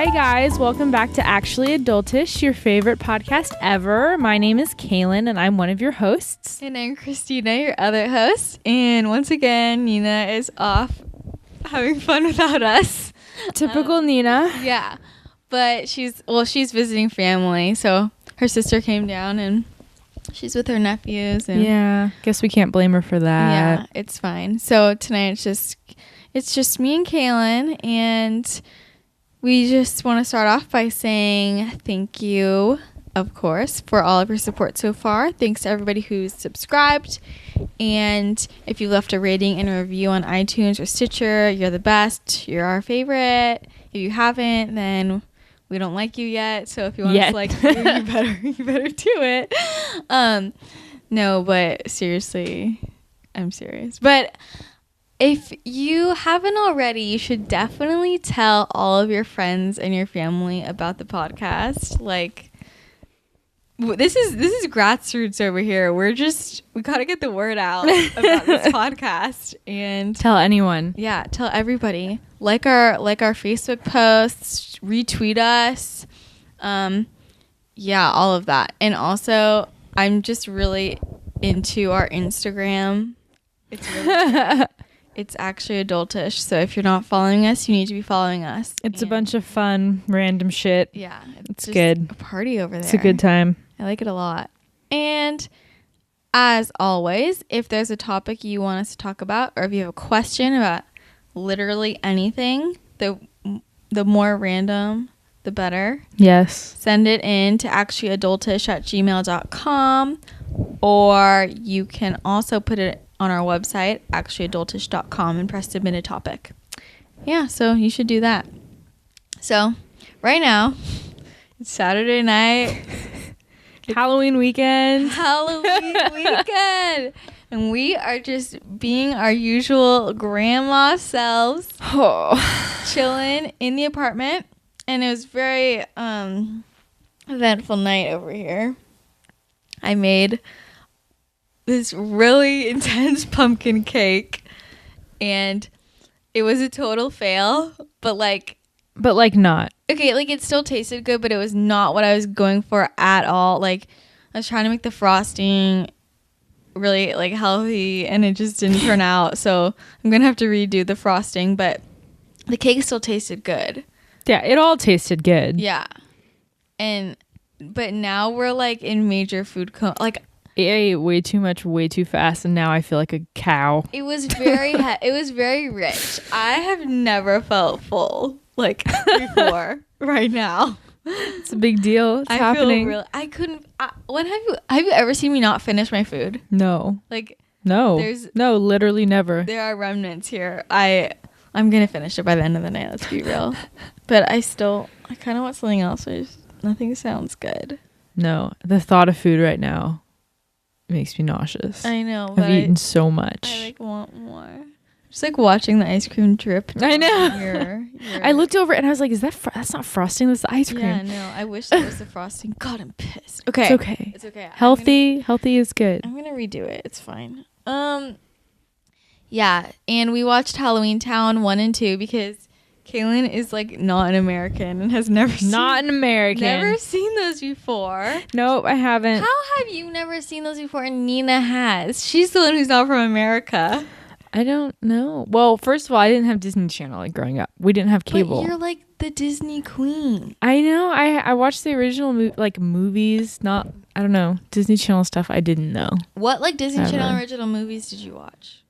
Hi guys, welcome back to Actually Adultish, your favorite podcast ever. My name is Kaylin and I'm one of your hosts. And I'm Christina, your other host. And once again, Nina is off having fun without us. Typical Nina. Yeah. But she's visiting family. So her sister came down and she's with her nephews. And yeah, guess we can't blame her for that. Yeah, it's fine. So tonight it's just me and Kaylin, and we just want to start off by saying thank you, of course, for all of your support so far. Thanks to everybody who's subscribed. And if you left a rating and a review on iTunes or Stitcher, you're the best. You're our favorite. If you haven't, then we don't like you yet. So if you want us to like you, you better do it. No, but seriously, I'm serious. But if you haven't already, you should definitely tell all of your friends and your family about the podcast. Like, this is grassroots over here. We gotta get the word out about this podcast and Tell anyone. Yeah, tell everybody. Like our Facebook posts, retweet us, yeah, all of that. And also, I'm just really into our Instagram. It's really It's actually adultish. So if you're not following us, you need to be following us. It's a bunch of fun, random shit. Yeah. It's good. A party over there. It's a good time. I like it a lot. And as always, if there's a topic you want us to talk about, or if you have a question about literally anything, the more random, the better. Yes. Send it in to actuallyadultish@gmail.com, or you can also put it on our website, actuallyadultish.com, and press submit a topic. Yeah, so you should do that. So right now, it's Saturday night. Halloween weekend. Halloween weekend. And we are just being our usual grandma selves. Chilling in the apartment. And it was very eventful night over here. I made this really intense pumpkin cake, and it was a total fail, but not okay. Like, it still tasted good, but it was not what I was going for at all. Like, I was trying to make the frosting really like healthy, and it just didn't turn out. So I'm gonna have to redo the frosting, but the cake still tasted good. Yeah, it all tasted good. Yeah. But now we're like in major food like, I ate way too much, way too fast, and now I feel like a cow. it was very it was very rich. I have never felt full like before. Right now, it's a big deal. It's happening. I couldn't. When have you ever seen me not finish my food? No. Like, no. No, literally never. There are remnants here. I'm gonna finish it by the end of the night. Let's be real. But I kind of want something else. Nothing sounds good. No, the thought of food right now makes me nauseous. I know. I've eaten so much. I want more. Just like watching the ice cream drip. I know. I looked over and I was like, "Is that that's not frosting? That's the ice cream." Yeah, no. I wish that was the frosting. God, I'm pissed. Okay, it's okay. It's okay. Healthy is good. I'm gonna redo it. It's fine. Yeah, and we watched Halloweentown 1 and 2 because Kaylin is like not an American and has never seen those before. Nope, I haven't. How have you never seen those before? And Nina has. She's the one who's not from America. I don't know. Well, first of all, I didn't have Disney Channel like growing up. We didn't have cable. But you're like the Disney queen. I know. I watched the original movies. Not, I don't know, Disney Channel stuff. I didn't know. What like Disney Channel original movies did you watch?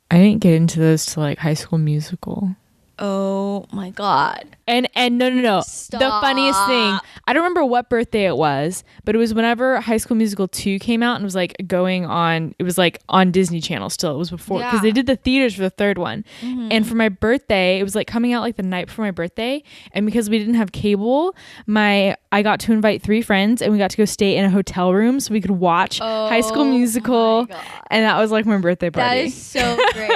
I didn't get into those till like High School Musical. Oh my God. And no. Stop. The funniest thing, I don't remember what birthday it was, but it was whenever High School Musical 2 came out and was like going on, it was like on Disney Channel still. It was before, because they did the theaters for the third one. Mm-hmm. And for my birthday, it was like coming out like the night before my birthday. And because we didn't have cable, I got to invite 3 friends and we got to go stay in a hotel room so we could watch High School Musical. And that was like my birthday party. That is so great.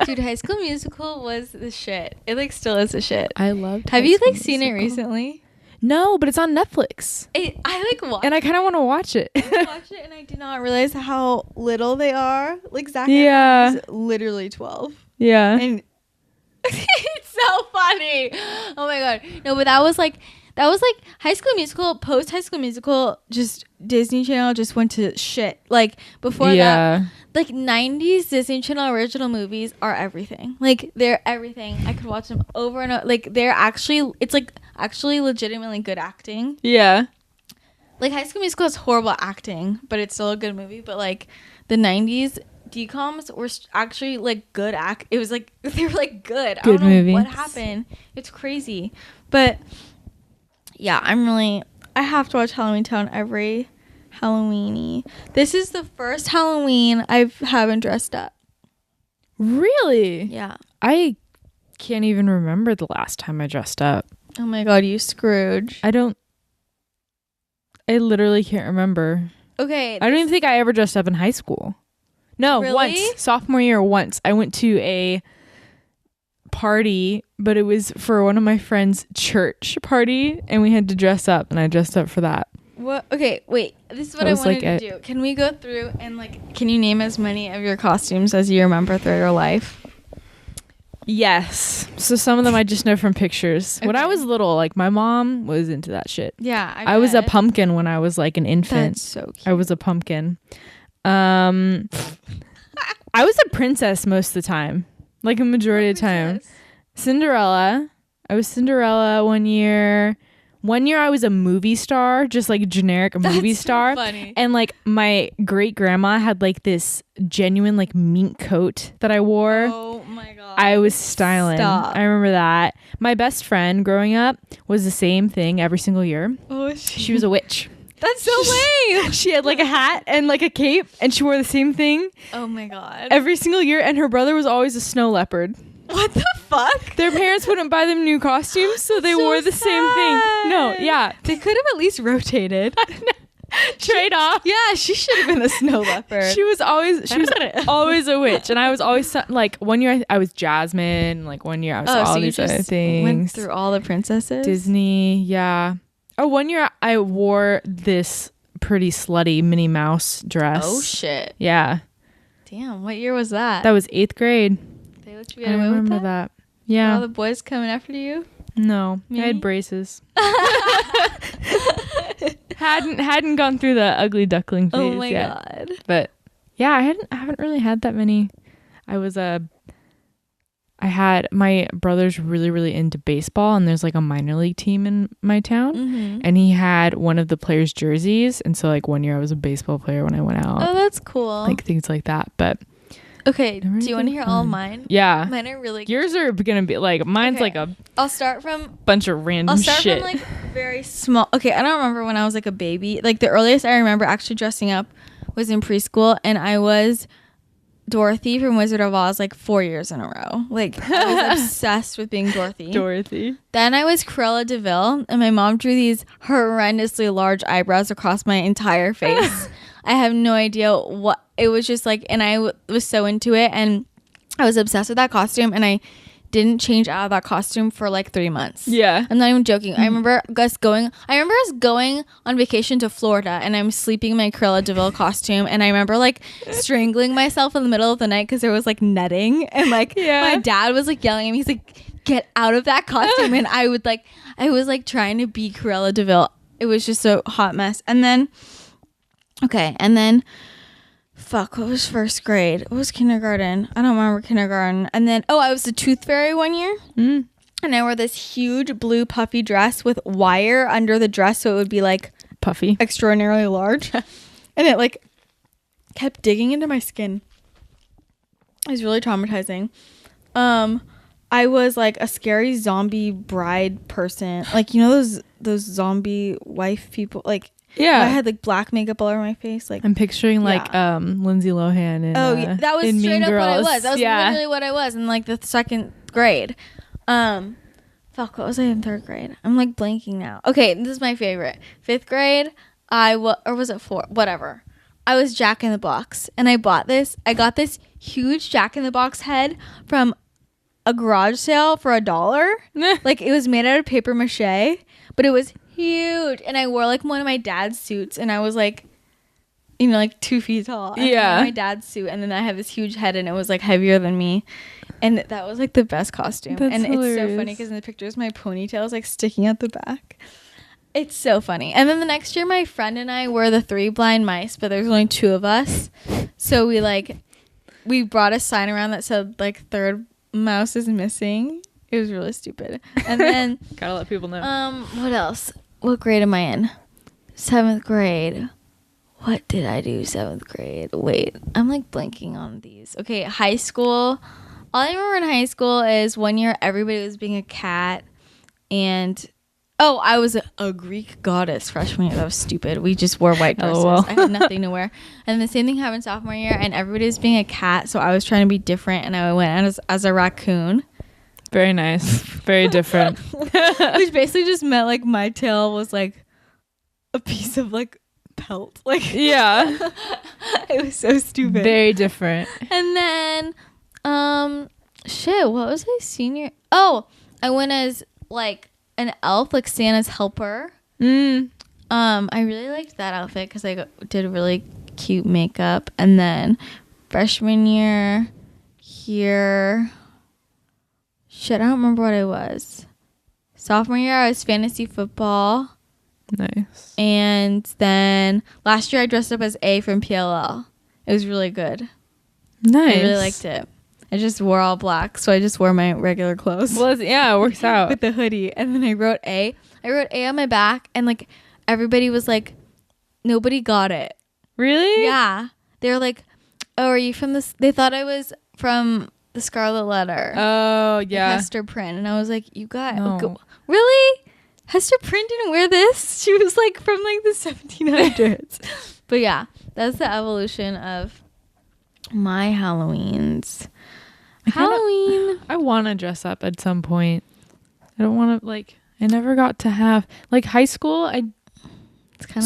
Dude, High School Musical was the shit. It like still is the shit. I loved Have you like seen it recently? No, but it's on Netflix. I like watch and I kind of want to watch it. I watched it and I did not realize how little they are. Like Zach is literally 12. Yeah. And it's so funny. Oh my god. No, but that was like High School Musical, post High School Musical, just Disney Channel just went to shit. Like before that, like 90s Disney Channel original movies are everything. Like they're everything. I could watch them over and over. Like it's like actually legitimately good acting. Yeah. Like High School Musical is horrible acting, but it's still a good movie. But like the 90s DComs were actually like good it was like they were like good. I don't know movies. What happened. It's crazy. But yeah, I have to watch Halloweentown every Halloweenie. This is the first Halloween I haven't dressed up. Really? Yeah. I can't even remember the last time I dressed up. Oh my god, you Scrooge. I literally can't remember. Okay. I don't even think I ever dressed up in high school. No, really? Once. Sophomore year, once. I went to a party, but it was for one of my friends' church party, and we had to dress up, and I dressed up for that. What? Okay, wait. This is what I wanted to do. Can we go through and like, can you name as many of your costumes as you remember through your life? Yes. So some of them I just know from pictures. Okay. When I was little, like my mom was into that shit. Yeah, I was a pumpkin when I was like an infant. That's so cute. I was a pumpkin. I was a princess most of the time. Like a majority of the time. Cinderella. I was Cinderella one year. One year I was a movie star, just like a generic movie star. So funny. And like my great grandma had like this genuine like mink coat that I wore. Oh my god. I was styling. Stop. I remember that. My best friend growing up was the same thing every single year. Oh, she was a witch. That's so lame. She had like a hat and like a cape, and she wore the same thing. Oh my god. Every single year, and her brother was always a snow leopard. What the fuck? Their parents wouldn't buy them new costumes, so they wore the same thing. No, yeah. They could have at least rotated. Trade off. Yeah, she should have been the snow leopard. She was always a witch, and I was always like one year I was Jasmine, like one year I was all these other things. Went through all the princesses. Disney, yeah. Oh, one year I wore this pretty slutty Minnie Mouse dress. Oh shit. Yeah. Damn, what year was that? That was 8th grade. They let you get away with that? I remember that. Yeah. Were all the boys coming after you? No, Me? I had braces. hadn't gone through the ugly duckling phase. Oh my yet. god. But yeah, I haven't really had that many. I had my brother's really into baseball, and there's like a minor league team in my town, and he had one of the players' jerseys, and so like one year I was a baseball player when I went out. Oh, that's cool. Like things like that. But okay, do you want to hear all of mine? Yeah, mine are really good. Yours are gonna be like mine's okay. like a. I'll start from bunch of random shit. I'll start from like very small. Okay, I don't remember when I was like a baby. Like the earliest I remember actually dressing up was in preschool, and I was Dorothy from Wizard of Oz like 4 years in a row. Like I was obsessed with being Dorothy. Then I was Cruella de Vil, and my mom drew these horrendously large eyebrows across my entire face. I have no idea what it was, just like, and I was so into it, and I was obsessed with that costume, and I didn't change out of that costume for like 3 months. Yeah, I'm not even joking. I remember us going on vacation to Florida, and I'm sleeping in my Cruella de Vil costume, and I remember like strangling myself in the middle of the night because there was like netting, and like my dad was like yelling at me. He's like, "Get out of that costume!" And I was like trying to be Cruella de Vil. It was just a hot mess. And then, fuck, what was first grade? What was kindergarten? I don't remember kindergarten. And then, I was the Tooth Fairy one year. And I wore this huge blue puffy dress with wire under the dress, so it would be like puffy, extraordinarily large. And it like kept digging into my skin. It was really traumatizing. I was like a scary zombie bride person. Like, you know those zombie wife people, like, yeah, I had like black makeup all over my face. Like, I'm picturing like Lindsay Lohan and that was straight up what I was. That was literally what I was in like the second grade. Fuck, what was I in third grade? I'm like blanking now. Okay, this is my favorite. 5th grade, or was it 4th? Whatever. I was Jack in the Box, and I got this huge Jack in the Box head from a garage sale for $1. Like, it was made out of paper mache, but it was huge, and I wore like one of my dad's suits, and I was like, like 2 feet tall. And I wore my dad's suit, and then I had this huge head, and it was like heavier than me. And that was like the best costume. That's and hilarious. It's so funny because in the pictures my ponytail is like sticking out the back. It's so funny. And then the next year my friend and I were the 3 blind mice, but there's only 2 of us. So we brought a sign around that said like third mouse is missing. It was really stupid. And then gotta let people know. What else? What grade am I in? 7th grade. What did I do 7th grade? Wait, I'm like blanking on these. Okay, high school. All I remember in high school is one year everybody was being a cat, and I was a Greek goddess freshman year. That was stupid. We just wore white dresses. LOL. I had nothing to wear. And the same thing happened sophomore year, and everybody was being a cat, so I was trying to be different, and I went as a raccoon. Very nice. Very different. Which basically just meant like my tail was like a piece of like pelt. Like yeah. It was so stupid. Very different. And then what was I senior? Oh, I went as like an elf, like Santa's helper. I really liked that outfit because I did really cute makeup. And then freshman year here, I don't remember what I was. Sophomore year I was fantasy football. Nice. And then last year I dressed up as A from PLL. It was really good. Nice. I really liked it. I just wore all black, so I just wore my regular clothes. Well, it works out. With the hoodie. And then I wrote A. I wrote A on my back, and like everybody was like, nobody got it. Really? Yeah. They were like, oh, are you from this? They thought I was from the Scarlet Letter. Oh, yeah. Hester Prynne. And I was like, you got No. Really? Hester Prynne didn't wear this? She was like from like the 1700s. But yeah, that's the evolution of my Halloweens. I want to dress up at some point. I don't want to I never got to have high school. As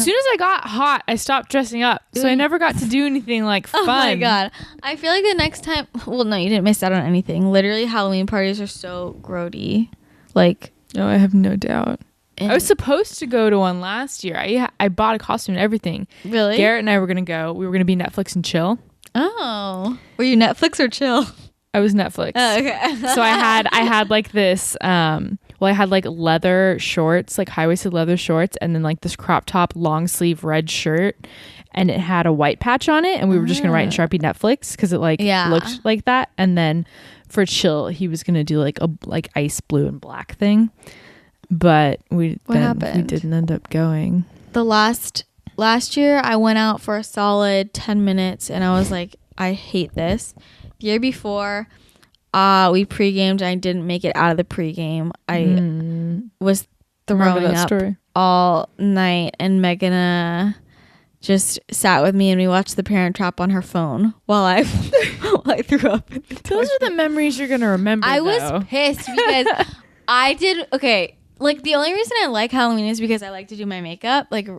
soon as I got hot, I stopped dressing up. So I never got to do anything fun. Oh my God. I feel like the next time, well, no, you didn't miss out on anything. Literally Halloween parties are so grody. No, I have no doubt. I was supposed to go to one last year. I bought a costume and everything. Really? Garrett and I were going to go. We were going to be Netflix and chill. Oh. Were you Netflix or chill? I was Netflix. Oh, okay. So I had this, I had leather shorts, high-waisted leather shorts, and then this crop top long sleeve red shirt, and it had a white patch on it, and we were just going to write in Sharpie Netflix because it looked like that. And then for chill, he was going to do a ice blue and black thing. But we didn't end up going. The last year I went out for a solid 10 minutes and I was like, I hate this. The year before, we pre-gamed. I didn't make it out of the pre-game. I was throwing up all night, and Megan just sat with me and we watched The Parent Trap on her phone while I threw up. Those are the memories you're gonna remember. I was pissed because I did okay. The only reason I like Halloween is because I like to do my makeup. Like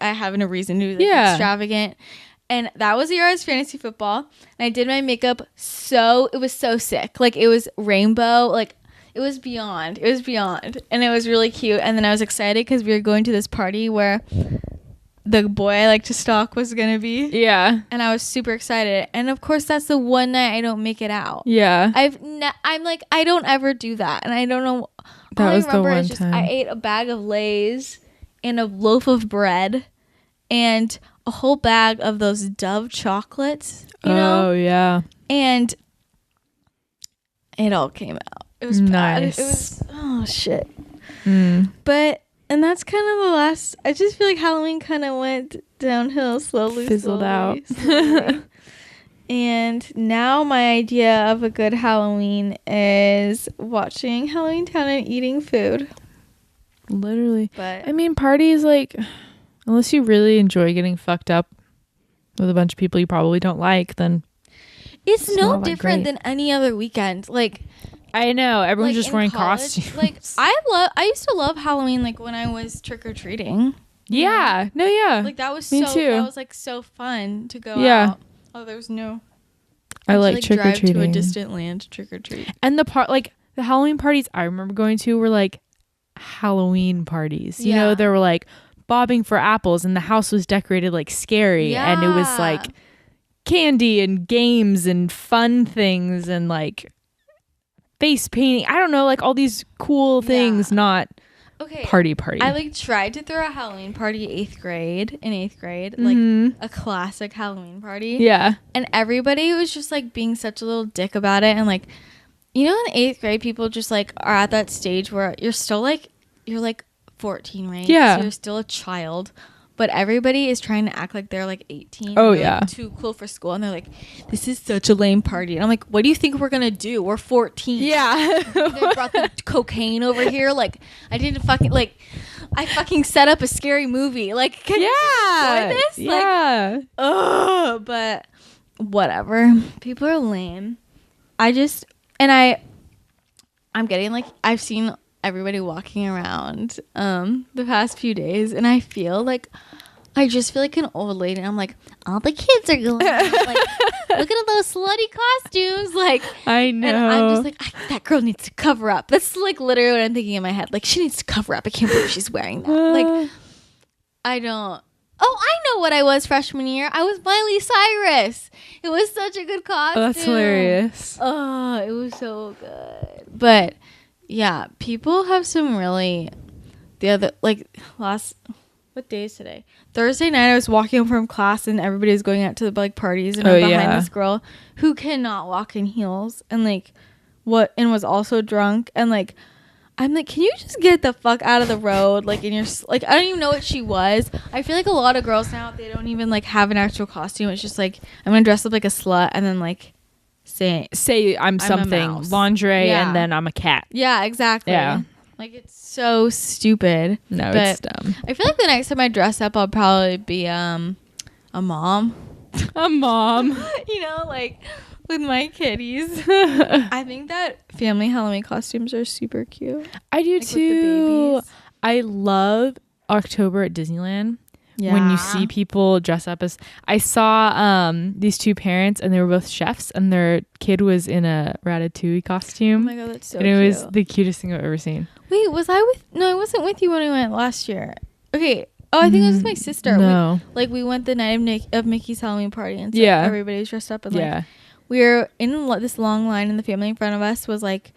I have a reason to do extravagant. And that was the year I was fantasy football. And I did my makeup it was so sick. It was rainbow. It was beyond. It was beyond. And it was really cute. And then I was excited because we were going to this party where the boy I like to stalk was going to be. Yeah. And I was super excited. And of course, that's the one night I don't make it out. Yeah. I don't ever do that. And I don't know. That all was I remember the one is just time. I ate a bag of Lay's and a loaf of bread and a whole bag of those Dove chocolates. You know? Oh, yeah. And it all came out. It was nice. Bad. It was, oh, shit. But, and that's kind of the last, I just feel like Halloween kind of went downhill slowly. Fizzled out. And now my idea of a good Halloween is watching Halloweentown and eating food. Literally. But I mean, parties, unless you really enjoy getting fucked up with a bunch of people you probably don't like, then it's no different than any other weekend. I know everyone's just wearing college, costumes. I used to love Halloween when I was trick-or-treating. Yeah. No, yeah. That was Me too. That was so fun to go out. Oh, there was no. I like trick-or-treating. Drive to a distant land to trick-or-treat. And the the Halloween parties I remember going to were Halloween parties. You know, they were bobbing for apples and the house was decorated scary, and it was candy and games and fun things, and face painting. I don't know, like all these cool things, not party. I like tried to throw a Halloween party in 8th grade, like a classic Halloween party. Yeah. And everybody was just like being such a little dick about it. And like, you know, in 8th grade, people just like are at that stage where you're still like, you're like 14, right? Yeah. So you're still a child. But everybody is trying to act like they're like 18. Oh, yeah. Like, too cool for school. And they're like, this is such a lame party. And I'm like, what do you think we're going to do? We're 14. Yeah. They brought the cocaine over here. Like, I didn't fucking, like, I fucking set up a scary movie. Like, can you enjoy this? Yeah. Like, ugh. But whatever. People are lame. I'm getting, like, I've seen everybody walking around the past few days, and I just feel like an old lady. I'm like, all the kids are going out, like, look at all those slutty costumes, like, I know. And I'm just like, that girl needs to cover up. That's like literally what I'm thinking in my head. Like, she needs to cover up. I can't believe she's wearing that. Like, I know what I was freshman year. I was Miley Cyrus. It was such a good costume. Oh, that's hilarious. Oh, it was so good. But yeah, people have some really what day is today? Thursday night I was walking home from class and everybody was going out to like parties, and I'm behind this girl who cannot walk in heels and was also drunk, and like I'm like, can you just get the fuck out of the road? Like, I don't even know what she was. I feel like a lot of girls now, they don't even like have an actual costume. It's just like, I'm gonna dress up like a slut and then like say I'm something, lingerie, and then I'm a cat. Yeah, exactly. Yeah. Like, it's so stupid. No, it's dumb. I feel like the next time I dress up, I'll probably be a mom. A mom. You know, like with my kitties. I think that family Halloween costumes are super cute. I do like, too. With the babies. I love October at Disneyland. Yeah. When you see people dress up as, I saw these two parents, and they were both chefs, and their kid was in a Ratatouille costume. Oh my god, that's so cute. And it was the cutest thing I've ever seen. Wait, I wasn't with you when we went last year. Okay. Oh, I think it was with my sister. No. We went the night of Mickey's Halloween party, and so everybody was dressed up, and like we were in this long line, and the family in front of us was like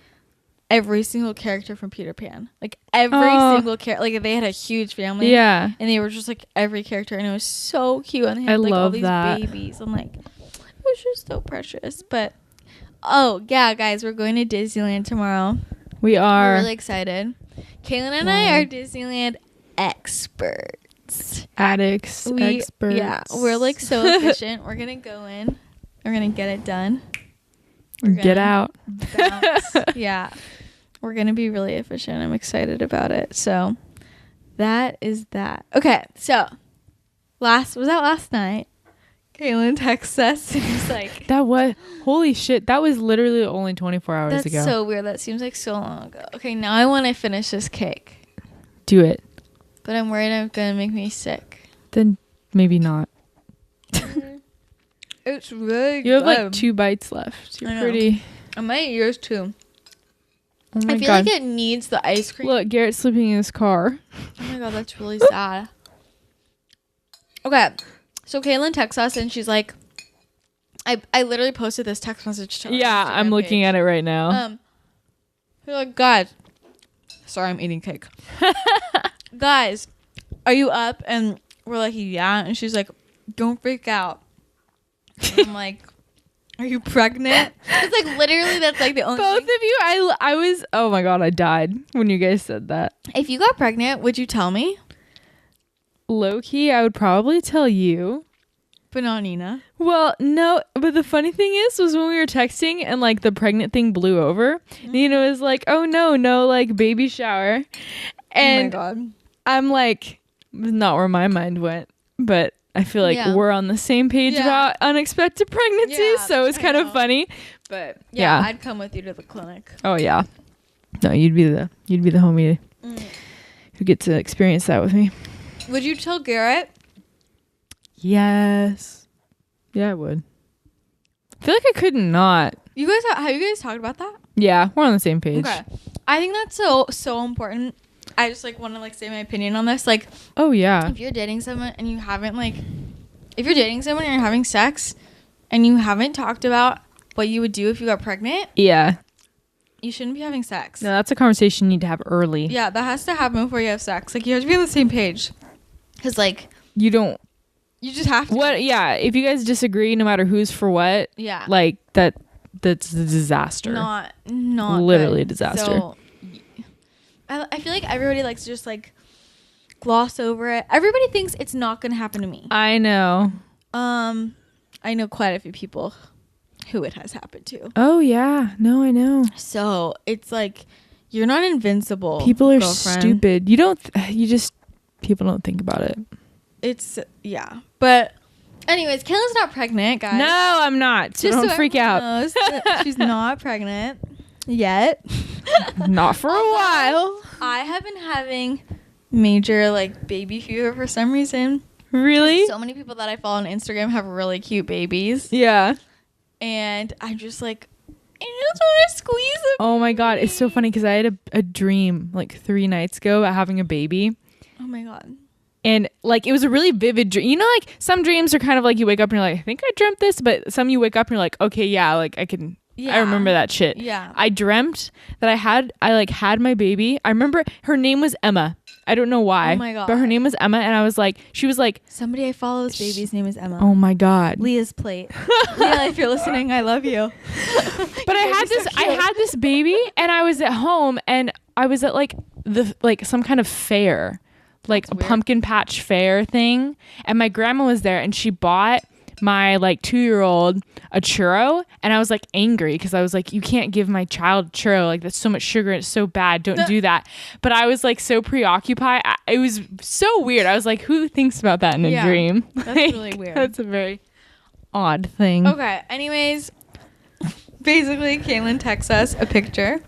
every single character from Peter Pan. Like every single character. Like they had a huge family. Yeah. And they were just like every character, and it was so cute. And they had like all these babies. I'm like, it was just so precious. But oh yeah, guys, we're going to Disneyland tomorrow. We are. We're really excited. Kaylin and I are Disneyland experts. Addicts. Experts. Yeah. We're like so efficient. We're gonna go in. We're gonna get it done. Get out. Yeah. We're going to be really efficient. I'm excited about it. So that is that. Okay. So was that last night? Kaylin texts us and he's like, holy shit. That was literally only 24 hours ago. That's so weird. That seems like so long ago. Okay. Now I want to finish this cake. Do it. But I'm worried I'm going to make me sick. Then maybe not. It's really good. You have like 2 bites left. You're pretty. I might eat yours too. Oh my I feel God. like it needs the ice cream. Look, Garrett's sleeping in his car. Oh my God, that's really sad. Okay, so Kaylin texts us and she's like, I literally posted this text message to her. Yeah, I'm looking at it right now. You're like, guys, sorry, I'm eating cake. Guys, are you up? And we're like, yeah. And she's like, don't freak out. And I'm like, are you pregnant? It's like literally that's like the only both thing. of you. I was, oh my God, I died when you guys said that. If you got pregnant, would you tell me? Low key, I would probably tell you, but not Nina. Well, no, but the funny thing was when we were texting and like the pregnant thing blew over, Nina was like, oh no, like baby shower. And oh my God. I'm like, not where my mind went, but I feel like we're on the same page about unexpected pregnancies, so it's kind of funny. But yeah, I'd come with you to the clinic. Oh yeah, no, you'd be the homie who get to experience that with me. Would you tell Garrett? Yes. Yeah, I would. I feel like I could not. You guys have you guys talked about that? Yeah, we're on the same page. Okay, I think that's so important. I just like want to like say my opinion on this. Like, oh yeah, if you're dating someone and you haven't if you're dating someone and you're having sex and you haven't talked about what you would do if you got pregnant, You shouldn't be having sex. No, that's a conversation you need to have early. Yeah, that has to happen before you have sex. Like, you have to be on the same page. Because, like... You just have to. What? Yeah, if you guys disagree, no matter who's for what... Yeah. Like, that's a disaster. Not literally good. a disaster. So, I feel like everybody likes to just, like, gloss over it. Everybody thinks it's not going to happen to me. I know. I know quite a few people who it has happened to. Oh, yeah. No, I know. So, it's like, you're not invincible. People are girlfriend. stupid. People don't think about it. It's, yeah. But, anyways, Kayla's not pregnant, guys. No, I'm not. So don't freak out. Knows that she's not pregnant yet. Not for a while. I have been having major, like, baby fever for some reason. Really? So many people that I follow on Instagram have really cute babies. Yeah. And I'm just like, I just want to squeeze them. Oh my God. It's so funny because I had a dream like 3 nights ago about having a baby. Oh my God. And like, it was a really vivid dream. You know, like some dreams are kind of like you wake up and you're like, I think I dreamt this. But some you wake up and you're like, okay, yeah, like I remember that shit. Yeah. I dreamt that I had my baby. I remember her name was Emma. I don't know why. Oh my God. But her name was Emma. And I was like, she was like. Somebody I follow's baby's name is Emma. Oh my God. Leah's plate. Leah, if you're listening, I love you. But I had this baby and I was at home and I was at like some kind of fair, like a pumpkin patch fair thing. And my grandma was there and she bought my like 2-year-old a churro, and I was like angry because I was like, you can't give my child churro, like that's so much sugar, it's so bad, don't do that. But I was like so preoccupied. It was so weird. I was like, who thinks about that in a dream? That's like, really weird. That's a very odd thing. Okay, anyways, basically Caitlin texts us a picture,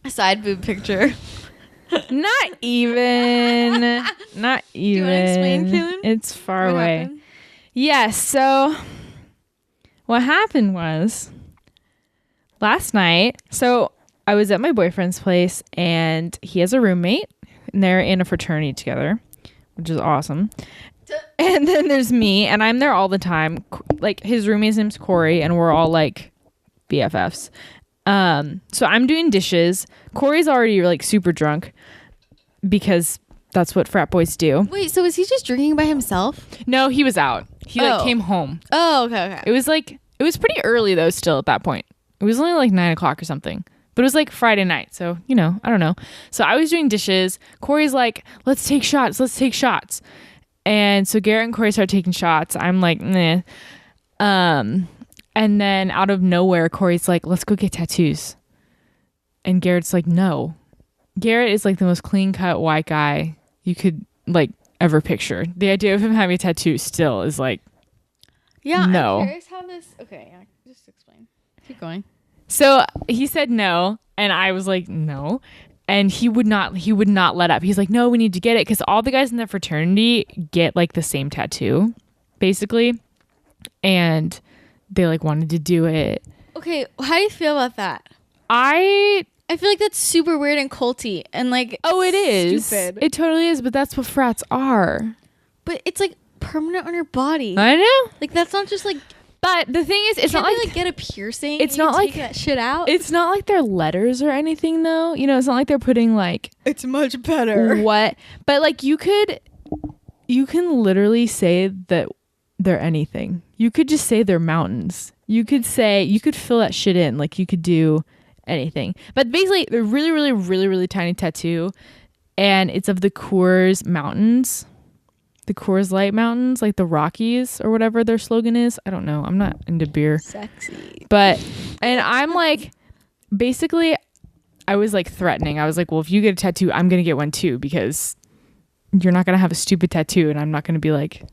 a side boob picture. Not even. Do you want to explain, Caitlin? It's far What away. happened? Yes. So what happened was last night. So I was at my boyfriend's place and he has a roommate and they're in a fraternity together, which is awesome. And then there's me and I'm there all the time. Like his roommate's name's Corey and we're all like BFFs. So I'm doing dishes. Corey's already like super drunk because that's what frat boys do. Wait, so is he just drinking by himself? No, he was out. He like came home. Oh, okay. It was pretty early though still at that point. It was only like 9:00 or something. But it was like Friday night. So, you know, I don't know. So I was doing dishes. Corey's like, let's take shots. And so Garrett and Corey start taking shots. I'm like, nah. And then out of nowhere, Corey's like, let's go get tattoos. And Garrett's like, no. Garrett is like the most clean cut white guy you could like ever picture. The idea of him having a tattoo still is like, yeah, no. I'm curious how this. Okay, yeah, just explain. Keep going. So he said no, and I was like, no. And he would not let up. He's like, no, we need to get it. Because all the guys in the fraternity get like the same tattoo, basically. And they like wanted to do it. Okay, how do you feel about that? I feel like that's super weird and culty and like, oh, it is. Stupid. It totally is, but that's what frats are. But it's like permanent on your body. I know. Like that's not just like. But the thing is, it's not like get a piercing. It's not like take that shit out. It's not like they're letters or anything, though. You know, it's not like they're putting like. It's much better. What? But like you can literally say that they're anything. You could just say they're mountains. You could fill that shit in. Like you could do anything. But basically, they're really, really, really, really tiny tattoo, and it's of the Coors Mountains. The Coors Light Mountains, like the Rockies or whatever their slogan is. I don't know. I'm not into beer. Sexy. And I'm like, basically, I was like threatening. I was like, well, if you get a tattoo, I'm going to get one too, because you're not going to have a stupid tattoo and I'm not going to be like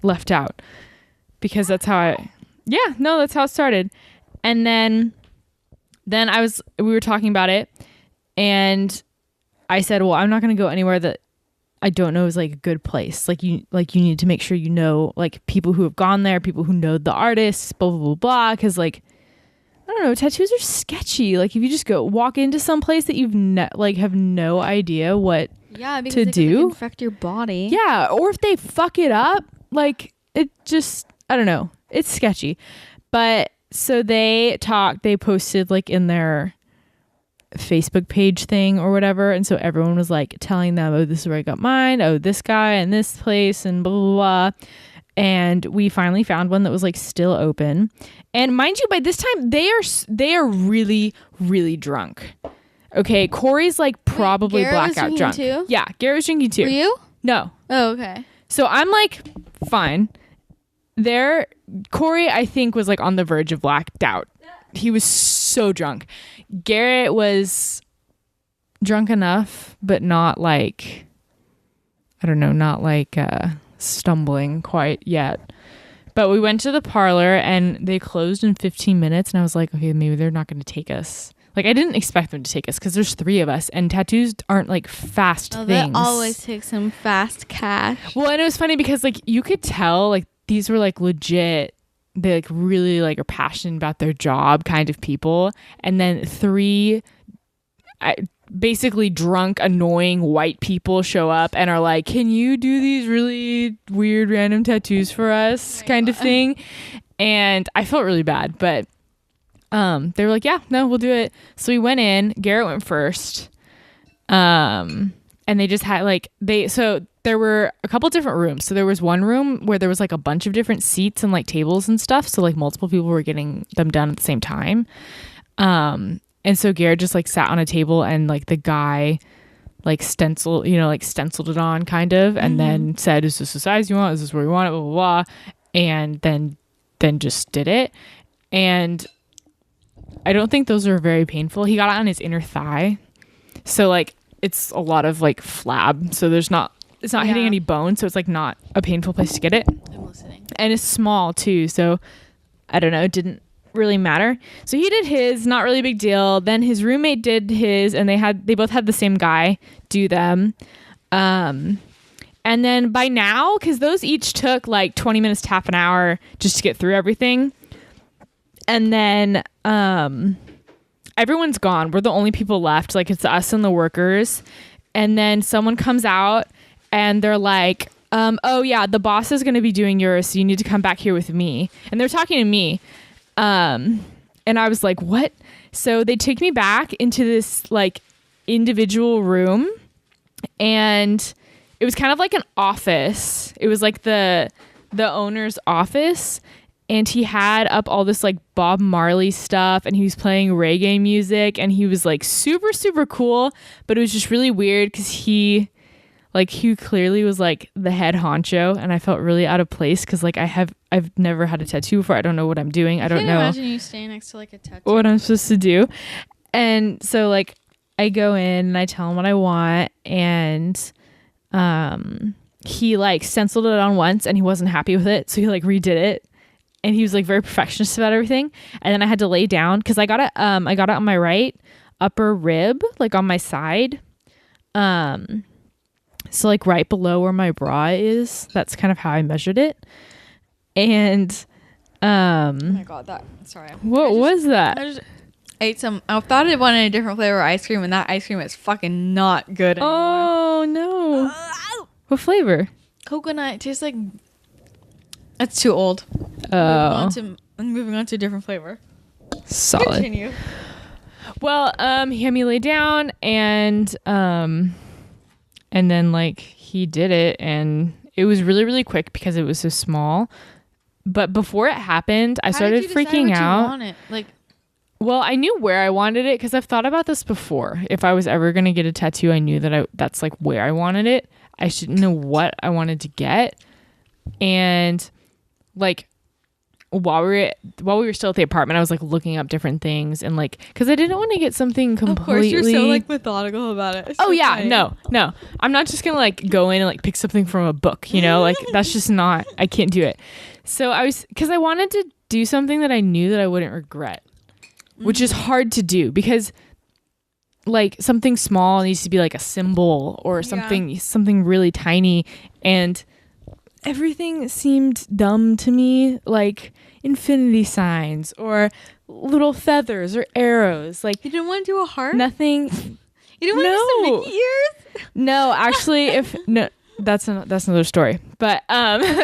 left out, because that's how that's how it started. And then we were talking about it and I said, well, I'm not going to go anywhere that I don't know is like a good place. Like you need to make sure you know like people who have gone there, people who know the artists, blah blah blah blah. Because like I don't know, tattoos are sketchy. Like if you just walk into some place that you've have no idea what to do, could infect your body. Yeah, or if they fuck it up, like it just I don't know, it's sketchy. But So they posted like in their Facebook page thing or whatever, and so everyone was like telling them, oh, this is where I got mine, oh, this guy and this place and blah blah blah. And we finally found one that was like still open. And mind you, by this time they are really, really drunk. Okay, Corey's like probably blackout drunk. Too? Yeah, Garrett was drinking too. Were you? No. Oh, okay. So I'm like, fine. Corey, I think, was like on the verge of blacked out. He was so drunk. Garrett was drunk enough, but not like, I don't know, not like stumbling quite yet. But we went to the parlor and they closed in 15 minutes. And I was like, okay, maybe they're not going to take us. Like, I didn't expect them to take us because there's 3 of us and tattoos aren't like fast things. They always take some fast cash. Well, and it was funny because like you could tell like these were like legit, they like really like are passionate about their job kind of people. And then 3 basically drunk, annoying white people show up and are like, can you do these really weird random tattoos for us kind of thing. And I felt really bad, but they were like, yeah, no, we'll do it. So we went in. Garrett went first. And they just had like so there were a couple different rooms. So there was one room where there was like a bunch of different seats and like tables and stuff. So like multiple people were getting them done at the same time. And so Garrett just like sat on a table and like the guy like stenciled it on kind of, and then said, is this the size you want? Is this where you want it? Blah, blah, blah. And then just did it. And I don't think those are very painful. He got it on his inner thigh. So like it's a lot of like flab. So it's not hitting any bone. So it's like not a painful place to get it. I'm listening. And it's small too. So I don't know. It didn't really matter. So he did his, not really a big deal. Then his roommate did his, and they both had the same guy do them. And then by now, because those each took like 20 minutes to half an hour just to get through everything. And then everyone's gone. We're the only people left. Like it's us and the workers. And then someone comes out and they're like, oh yeah, the boss is going to be doing yours, so you need to come back here with me. And they're talking to me. And I was like, what? So they take me back into this like individual room, and it was kind of like an office. It was like the owner's office, and he had up all this like Bob Marley stuff, and he was playing reggae music, and he was like super, super cool, but it was just really weird because he clearly was like the head honcho, and I felt really out of place because like I've never had a tattoo before. I don't know what I'm doing. I don't know. Imagine you standing next to like a tattoo. What I'm supposed to do. And so like I go in and I tell him what I want, and he like stenciled it on once and he wasn't happy with it, so he like redid it, and he was like very perfectionist about everything. And then I had to lay down because I got it on my right upper rib, like on my side. So like right below where my bra is. That's kind of how I measured it. And oh my god, sorry. What was that? I ate some. I thought it wanted a different flavor of ice cream, and that ice cream is fucking not good anymore. Oh no. What flavor? Coconut. It tastes like it's too old. Oh. I'm moving on to a different flavor. Solid. Continue. Well, he had me lay down, and then like he did it, and it was really, really quick because it was so small. But before it happened, I started freaking out. Well, I knew where I wanted it because I've thought about this before. If I was ever going to get a tattoo, I knew that that's like where I wanted it. I should know what I wanted to get. And like while we were still at the apartment, I was like looking up different things, and like because I didn't want to get something completely. Of course, you're so like methodical about it. Oh yeah, no, I'm not just gonna like go in and like pick something from a book, you know, like that's just not. I can't do it. So because I wanted to do something that I knew that I wouldn't regret, which is hard to do because like something small needs to be like a symbol or something really tiny, and everything seemed dumb to me, like infinity signs or little feathers or arrows. Like you didn't want to do a heart? Nothing. You didn't want to do some Mickey ears? No, actually, that's another story. But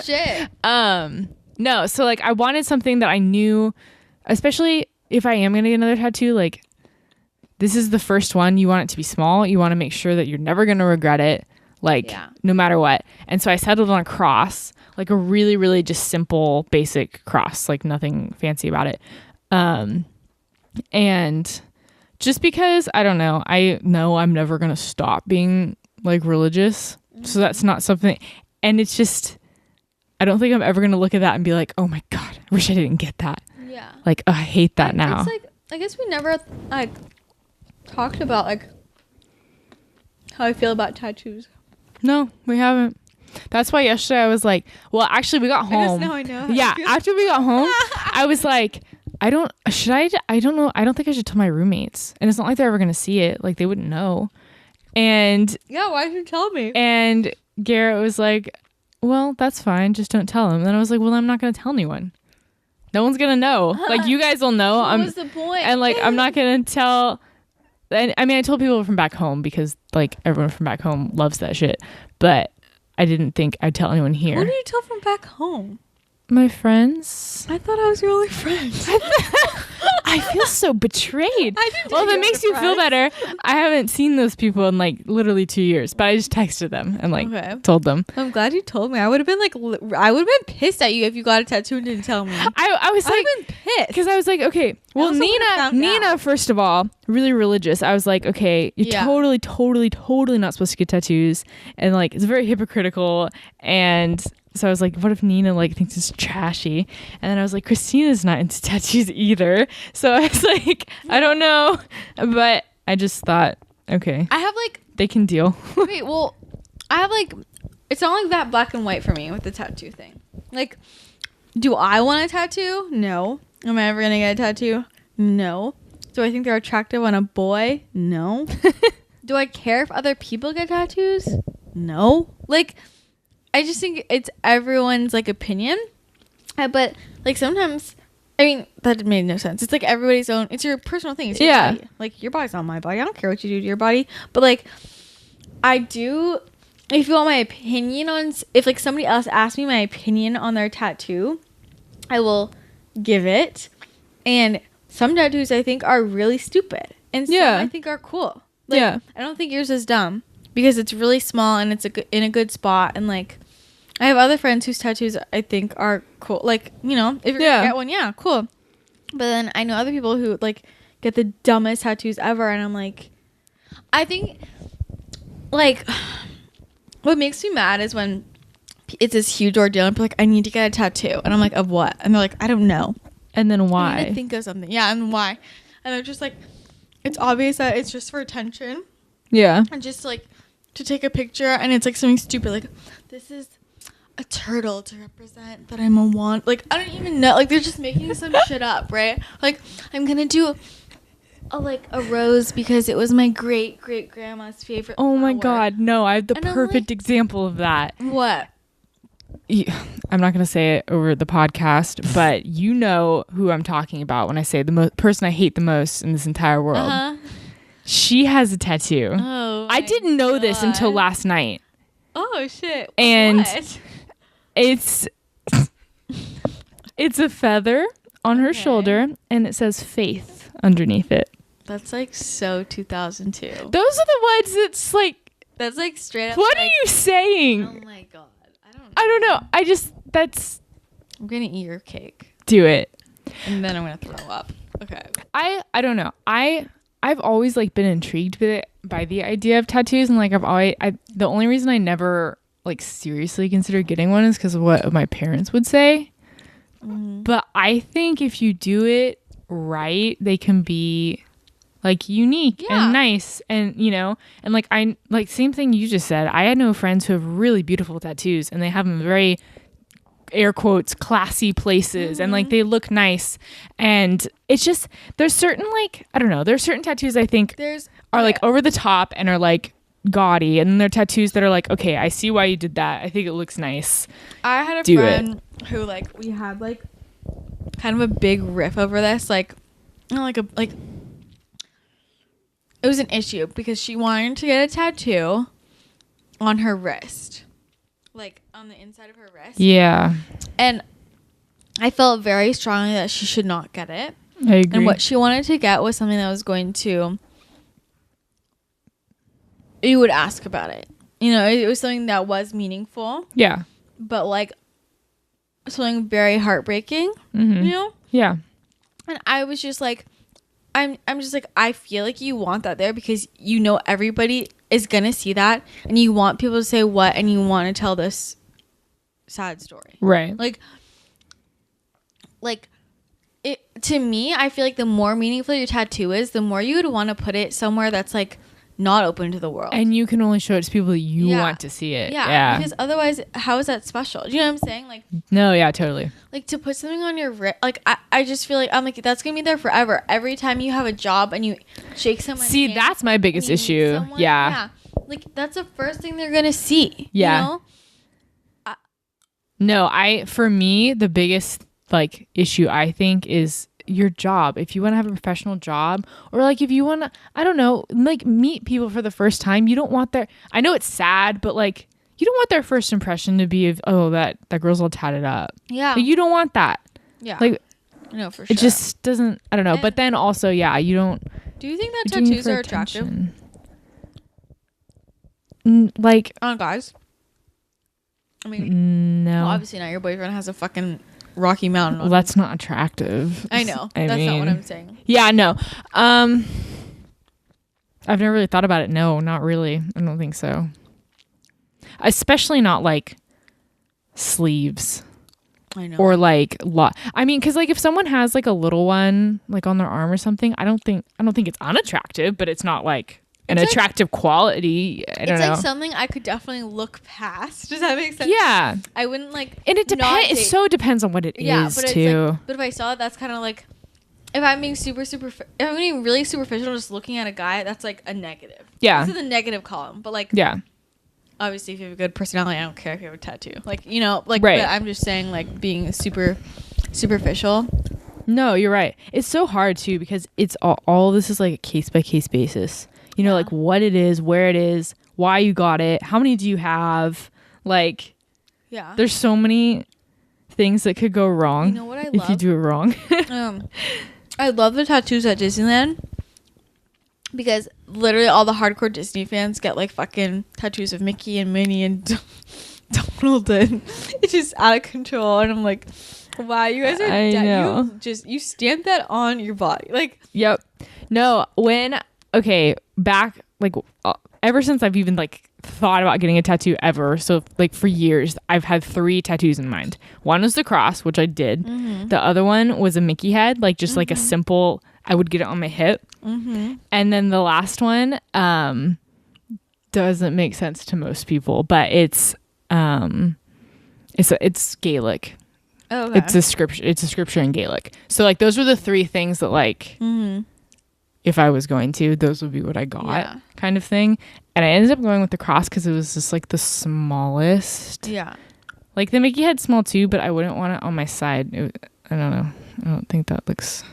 shit. No, so like I wanted something that I knew especially if I am going to get another tattoo, like this is the first one. You want it to be small. You want to make sure that you're never going to regret it. Like no matter what. And so I settled on a cross, like a really, really just simple, basic cross, like nothing fancy about it. And just because I don't know, I know I'm never going to stop being like religious. So that's not something, and it's just, I don't think I'm ever going to look at that and be like, oh my God, I wish I didn't get that. Yeah. Like, I hate that now. It's like, I guess we never like talked about like how I feel about tattoos. No, we haven't. That's why yesterday I was like, well, actually we got home. Now I know. Yeah. After we got home, I was like, I don't know. I don't think I should tell my roommates. And it's not like they're ever going to see it. Like they wouldn't know. And yeah, why didn't you tell me? And Garrett was like, well, that's fine. Just don't tell him. And then I was like, well, I'm not going to tell anyone. No one's going to know. Like you guys will know. What was the point? And like, I'm not going to tell. And I mean, I told people from back home because like everyone from back home loves that shit. But I didn't think I'd tell anyone here. Who did you tell from back home? My friends. I thought I was your only friend. I feel so betrayed. Well, if it makes you feel better, I haven't seen those people in like literally 2 years, but I just texted them and like told them. I'm glad you told me. I would have been like, I would have been pissed at you if you got a tattoo and didn't tell me. I was like, been pissed because I was like, okay, well, Nina, first of all, really religious. I was like, okay, you're totally not supposed to get tattoos, and like it's very hypocritical. And so I was like, what if Nina like thinks it's trashy? And then I was like, Christina's not into tattoos either. So I was like, I don't know. But I just thought, okay. I have like, they can deal. Wait, well, I have like, it's not like that black and white for me with the tattoo thing. Like, do I want a tattoo? No. Am I ever going to get a tattoo? No. Do I think they're attractive on a boy? No. Do I care if other people get tattoos? No. Like, I just think it's everyone's like opinion, but like sometimes, I mean that made no sense. It's like everybody's own. It's your personal thing. It's your body. Like your body's not my body. I don't care what you do to your body. But like, I do. If you want my opinion on, if like somebody else asks me my opinion on their tattoo, I will give it. And some tattoos I think are really stupid, and some I think are cool. Like, I don't think yours is dumb because it's really small and it's in a good spot, and like. I have other friends whose tattoos I think are cool. Like, you know, if you're going to get one, cool. But then I know other people who, like, get the dumbest tattoos ever. And I'm like, I think, like, what makes me mad is when it's this huge ordeal and people are like, I need to get a tattoo. And I'm like, of what? And they're like, I don't know. And then why? I need to think of something. Yeah, and why? And they're just like, it's obvious that it's just for attention. Yeah. And just, like, to take a picture. And it's, like, something stupid. Like, this is a turtle to represent that I'm a wand. Like, I don't even know. Like, they're just making some shit up, right? Like, I'm gonna do a rose because it was my great grandma's favorite flower. My God, no! I have the perfect example of that. What? I'm not gonna say it over the podcast, but you know who I'm talking about when I say the person I hate the most in this entire world. She has a tattoo. Oh, I didn't know this until last night. Oh shit! And what? It's a feather on her shoulder, and it says faith underneath it. That's like so 2002. Those are the ones that's like. That's like straight up. What are you saying? Oh my God! I don't know. I'm gonna eat your cake. Do it. And then I'm gonna throw up. Okay. I don't know. I've always like been intrigued by the idea of tattoos, and like the only reason I never like seriously considered getting one is because of what my parents would say. But I think if you do it right, they can be like unique and nice, and you know, and like I like same thing you just said. I know friends who have really beautiful tattoos, and they have them very air quotes classy places, and like they look nice, and it's just there's certain like I don't know, there's certain tattoos I think are like over the top and are like gaudy, and then there are tattoos that are like, okay, I see why you did that, I think it looks nice. I had a friend who like we had like kind of a big riff over this, like you know, like it was an issue because she wanted to get a tattoo on her wrist, like on the inside of her wrist. Yeah. And I felt very strongly that she should not get it. I agree. And what she wanted to get was something that was going to, you would ask about it. You know, it was something that was meaningful. Yeah. But like something very heartbreaking, Mm-hmm. you know? Yeah. And I was just like, I'm just like, I feel like you want that there because you know everybody is going to see that and you want people to say what and you want to tell this sad story. Right. Like it, to me, I feel like the more meaningful your tattoo is, the more you would want to put it somewhere that's like not open to the world. And you can only show it to people that you want to see it. Yeah. Because otherwise, how is that special? Do you know what I'm saying? Like, no, yeah, totally. Like to put something on your wrist, like I just feel like I'm like that's gonna be there forever. Every time you have a job and you shake someone's hand, that's my biggest issue. Yeah. Like that's the first thing they're gonna see. Yeah. You know? No, for me, the biggest like issue I think is your job. If you want to have a professional job, or like if you want to, I don't know, like meet people for the first time, you don't want I know it's sad, but like you don't want their first impression to be of, oh, that girl's all tatted up. Yeah. Like, you don't want that. Yeah. Like, no, for sure. it just doesn't, I don't know. But then also, yeah, you don't. Do you think that tattoos are attractive? Like. On guys? I mean, no. Well, obviously not. Your boyfriend has a fucking Rocky Mountain. Well, that's not attractive. I know. That's not what I'm saying. Yeah, no. I've never really thought about it. No, not really. I don't think so. Especially not like sleeves. I know. Or like I mean, because like if someone has like a little one like on their arm or something, I don't think it's unattractive, but it's not like an attractive quality. I don't know. It's like something I could definitely look past. Does that make sense? Yeah. I wouldn't like. And it depends. It so depends on what it is but too. Like, but if I saw it, that's kind of like, if I'm being if I'm being really superficial, just looking at a guy, that's like a negative. Yeah. This is the negative column, but like. Yeah. Obviously, if you have a good personality, I don't care if you have a tattoo. Like, you know, like, right. But I'm just saying, like, being superficial. No, you're right. It's so hard, too, because it's all this is like a case-by-case basis. You know, like what it is, where it is, why you got it, how many do you have? Like, yeah, there's so many things that could go wrong. You know what I love? If you do it wrong. I love the tattoos at Disneyland. Because literally all the hardcore Disney fans get like fucking tattoos of Mickey and Minnie and Donald, and it's just out of control. And I'm like, wow, you guys are dead. You stamp that on your body, like. Yep. No, back like ever since I've even like thought about getting a tattoo ever. So like for years, I've had 3 tattoos in mind. One was the cross, which I did. Mm-hmm. The other one was a Mickey head, like just like a simple. I would get it on my hip. Mm-hmm. And then the last one doesn't make sense to most people, but it's Gaelic. Oh, okay. It's a scripture in Gaelic. So like those were the 3 things that like if I was going to, those would be what I got, kind of thing. And I ended up going with the cross because it was just like the smallest. Yeah. Like the Mickey head's small too, but I wouldn't want it on my side. I don't know. I don't think that looks.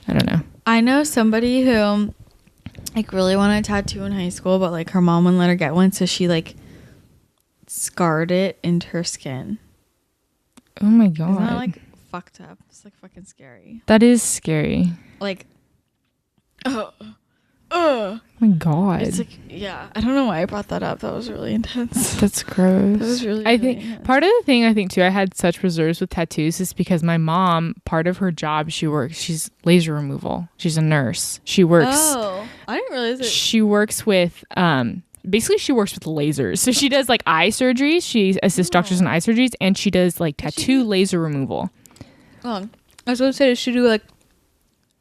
I don't know. I know somebody who like really wanted a tattoo in high school, but like her mom wouldn't let her get one, so she like scarred it into her skin. Oh my god. Isn't that like fucked up? It's like fucking scary. That is scary. Like oh my god. It's like, yeah, I don't know why I brought that up. That was really intense. That's gross. That was really I think intense. Part of the thing I think too I had such reserves with tattoos is because my mom, part of her job, she's laser removal. She's a nurse. She works. Oh, I didn't realize it. She works with basically she works with lasers. So she does like eye surgeries. She assists doctors in eye surgeries, and she does like tattoo laser removal. Oh, I was going to say, does she do like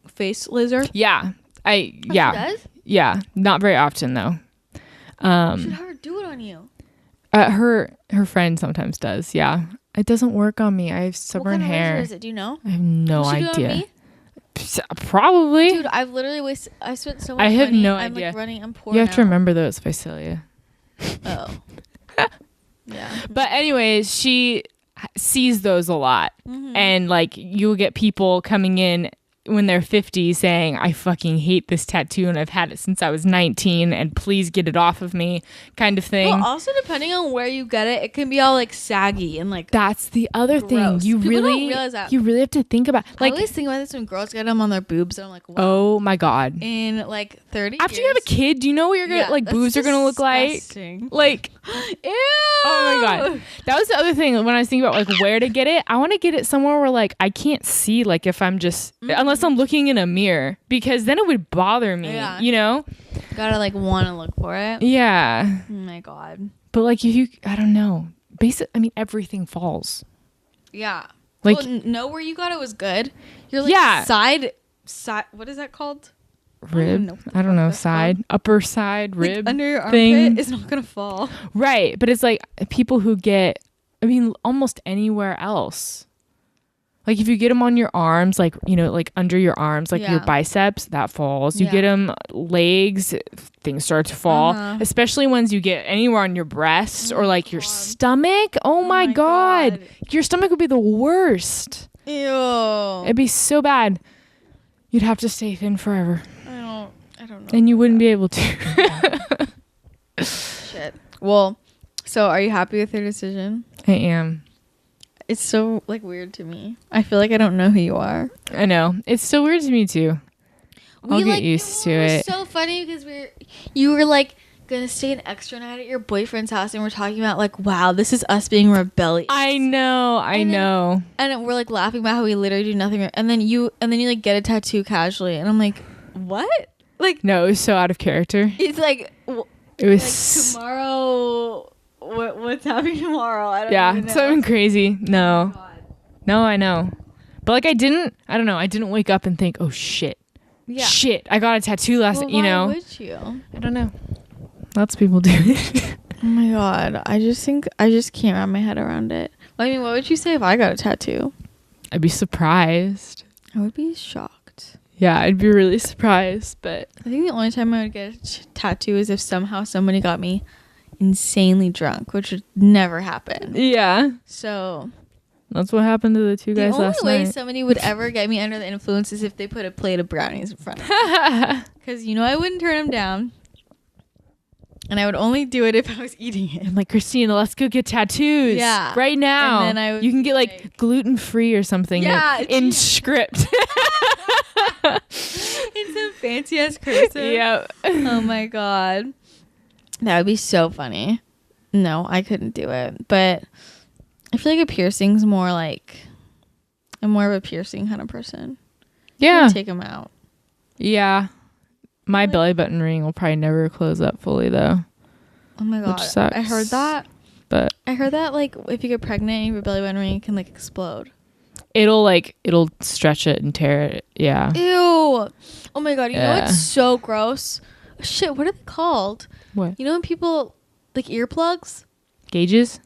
face laser? Yeah. She does? Yeah, not very often though. You should have her do it on you. Her friend sometimes does. Yeah, it doesn't work on me. I have stubborn hair. What kind of laser is it? Do you know? I have no idea. Do it on me? Probably. Dude, I've literally I spent so much money. I have no idea. I'm poor. You have to remember though, it's Visalia. Oh. Yeah. But anyways, she sees those a lot, and like you'll get people coming in when they're 50 saying, I fucking hate this tattoo and I've had it since I was 19 and please get it off of me kind of thing. Well, also depending on where you get it can be all like saggy and like that's the other gross. thing. You People really don't realize that. You really have to think about like I always think about this when girls get them on their boobs and I'm like, wow. Oh my God. In like 30 after years, you have a kid, do you know what your like boobs are gonna look like? Like ew. Oh my God. That was the other thing when I was thinking about like where to get it. I want to get it somewhere where like I can't see, like if I'm just unless I'm looking in a mirror, because then it would bother me, you know? Gotta like want to look for it. Yeah. Oh my God. But like if you, I don't know. Everything falls. Yeah. Like know where you got it was good. You're like side. What is that called? Rib. I don't know. Side, upper side, rib. Like under your thing. armpit is not gonna fall. Right, but it's like people who get. Almost anywhere else. Like if you get them on your arms, like, you know, like under your arms, like your biceps, that falls. You get them legs, things start to fall. Especially ones you get anywhere on your breast or like your stomach. Oh my God. Your stomach would be the worst. Ew. It'd be so bad. You'd have to stay thin forever. I don't know. And you wouldn't be able to. Shit. Well, so are you happy with your decision? I am. It's so like weird to me. I feel like I don't know who you are. I know. It's so weird to me too. I'll get used to it. It's so funny because you were like gonna stay an extra night at your boyfriend's house and we're talking about like, wow, this is us being rebellious. I know. And we're like laughing about how we literally do nothing. And then you like get a tattoo casually and I'm like, what? Like, no, it was so out of character. It's like it was like tomorrow. What's happening tomorrow? I don't even know. Something crazy. No. Oh No, I know. But like I didn't wake up and think, oh shit. Yeah. Shit, I got a tattoo last night, Why would you? I don't know. Lots of people do it. Oh my God. I just can't wrap my head around it. Well, I mean, what would you say if I got a tattoo? I'd be surprised. I would be shocked. Yeah, I'd be really surprised, but I think the only time I would get a tattoo is if somehow somebody got me insanely drunk, which would never happen. Yeah. So that's what happened to the two guys last night. The only way somebody would ever get me under the influence is if they put a plate of brownies in front of me. Because I wouldn't turn them down. And I would only do it if I was eating it. I'm like, Christina, let's go get tattoos. Yeah. Right now. And then you can get like gluten free or something. Yeah. In script. In some fancy ass cursive. Yep. Oh my God. That would be so funny. No, I couldn't do it. But I feel like a piercing's more like, I'm more of a piercing kind of person. Yeah. Take them out. Yeah. My belly button ring will probably never close up fully though. Oh my God. Which sucks. I heard that. But I heard that like if you get pregnant, your belly button ring can like explode. It'll stretch it and tear it. Yeah. Ew. Oh my God. You know what's so gross? Shit, what are they called? What? You know when people like earplugs? Gauges?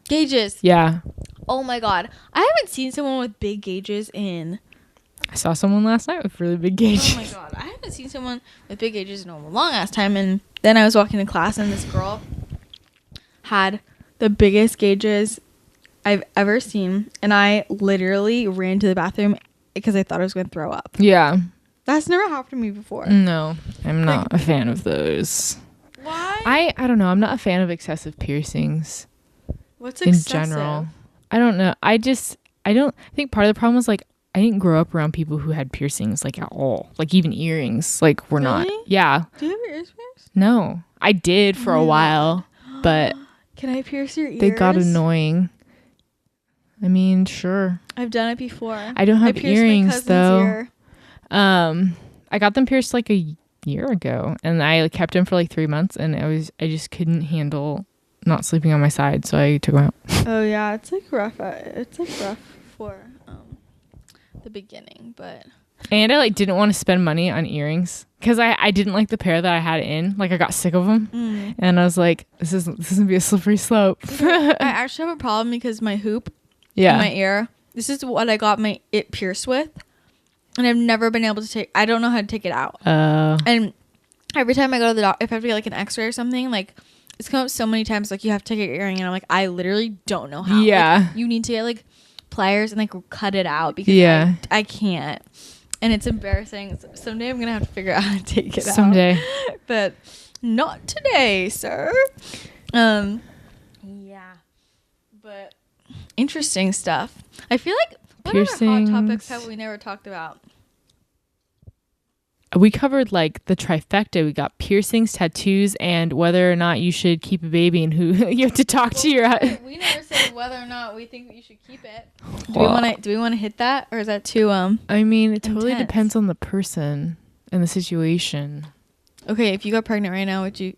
Yeah. Oh my God. I haven't seen someone with big gauges in. I saw someone last night with really big gauges. Oh my God. I haven't seen someone with big gauges in a long ass time. And then I was walking to class and this girl had the biggest gauges I've ever seen. And I literally ran to the bathroom because I thought I was going to throw up. Yeah. That's never happened to me before. No, I'm not a fan of those. Why? I don't know. I'm not a fan of excessive piercings. What's excessive? In general. I don't know. I think part of the problem was like I didn't grow up around people who had piercings like at all. Like even earrings. Like we're not. Yeah. Do you have your ears pierced? No. I did for a while, but can I pierce your ears? They got annoying. I mean, sure. I've done it before. I don't have earrings though. Ear. I got them pierced like a year ago and I kept them for like 3 months and I just couldn't handle not sleeping on my side, so I took them out. Oh yeah, it's like rough for the beginning, but and I like didn't want to spend money on earrings because I didn't like the pair that I had in. Like I got sick of them and I was like, this is gonna be a slippery slope. I actually have a problem because my hoop in my ear, this is what I got it pierced with. And I've never been able to I don't know how to take it out. And every time I go to the doctor, if I have to get like an x-ray or something, like it's come up so many times, like you have to take your earring. And I'm like, I literally don't know how. Yeah. Like, you need to get like pliers and like cut it out because I can't. and it's embarrassing. Someday I'm gonna have to figure out how to take it Someday. out. But not today, sir. Yeah. But interesting stuff. I feel like what Piercings. other hot topics have we never talked about? We covered like the trifecta. We got piercings, tattoos, and whether or not you should keep a baby and who you have to talk to your. We never said whether or not we think that you should keep it. Do we want to hit that, or is that too I mean, it totally intense? depends on the person and the situation. Okay, if you got pregnant right now, would you?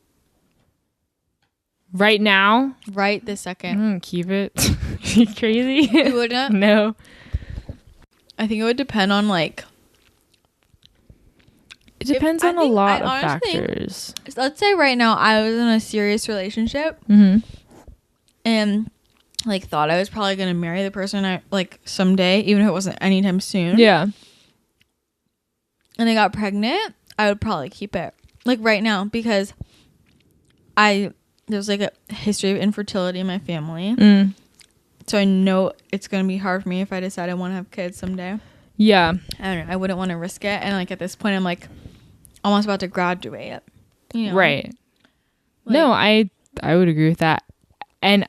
Right now, Right this second. keep it. You crazy? You wouldn't? No. I think it would depend on like. It depends on a lot of honestly factors. Let's say right now I was in a serious relationship and like thought I was probably gonna marry the person I like someday, even if it wasn't anytime soon. Yeah. And I got pregnant, I would probably keep it like right now because there's like a history of infertility in my family. So I know it's gonna be hard for me if I decide I want to have kids someday. Yeah. I don't know. I wouldn't want to risk it. And like at this point, I'm like almost about to graduate. You know? Right. Like, No, I would agree with that. And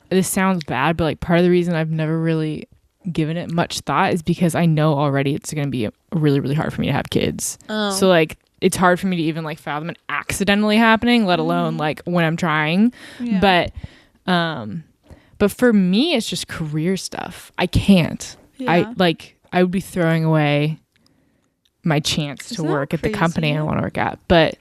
this sounds bad, but like part of the reason I've never really given it much thought is because I know already it's going to be really, really hard for me to have kids. Oh. So like it's hard for me to even like fathom it accidentally happening, let alone like when I'm trying. Yeah. But for me, it's just career stuff. I can't. Yeah. I would be throwing away my chance to work at the company I want to work at. But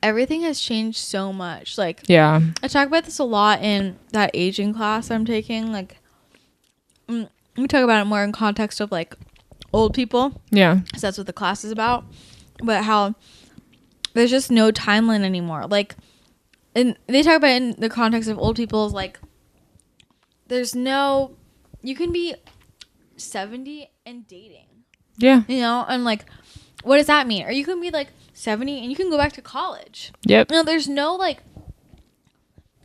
everything has changed so much. Like, yeah, I talk about this a lot in that aging class I'm taking. Like, we talk about it more in context of like old people. Yeah. Because that's what the class is about. But how there's just no timeline anymore. Like, and they talk about it in the context of old people is like, you can be 70 and dating. Yeah. You know, and like, what does that mean? Or you can be like 70 and you can go back to college. Yep. You know, there's no like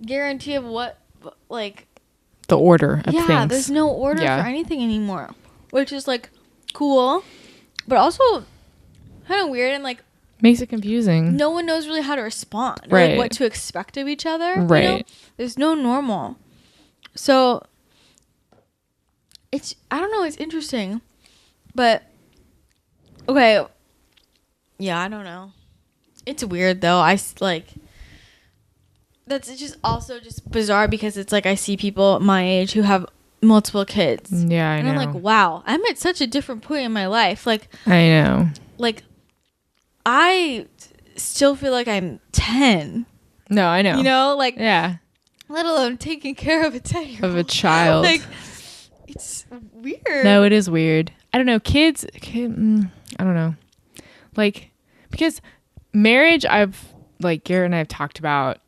guarantee of what like the order of things. Yeah, there's no order for anything anymore, which is like cool, but also kind of weird and like makes it confusing. No one knows really how to respond, right? Like what to expect of each other, right? You know? There's no normal, so I don't know. It's interesting, but okay. Yeah, I don't know. It's weird though. That's just also just bizarre because it's like I see people my age who have multiple kids. Yeah, I know. And I'm like, wow, I'm at such a different point in my life. Like, I know. Like, I still feel like I'm 10. No, I know. You know, like, yeah. Let alone taking care of a 10-year-old. Of a child. Like, it's weird. No, it is weird. I don't know. Kids, I don't know. Like, because marriage, like, Garrett and I have talked about,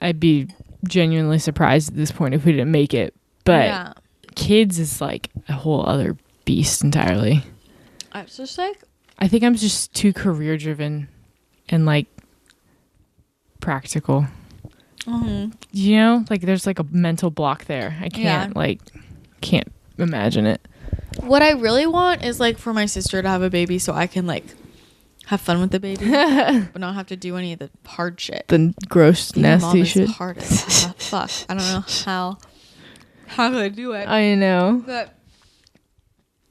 I'd be genuinely surprised at this point if we didn't make it. But kids is like a whole other beast entirely. I was just like, I think I'm just too career driven and like practical. Mm-hmm. You know, like there's like a mental block there. I can't imagine it. What I really want is like for my sister to have a baby so I can like have fun with the baby but not have to do any of the hard shit. The gross, nasty shit. Hard as fuck. I don't know how do I do it. I know. But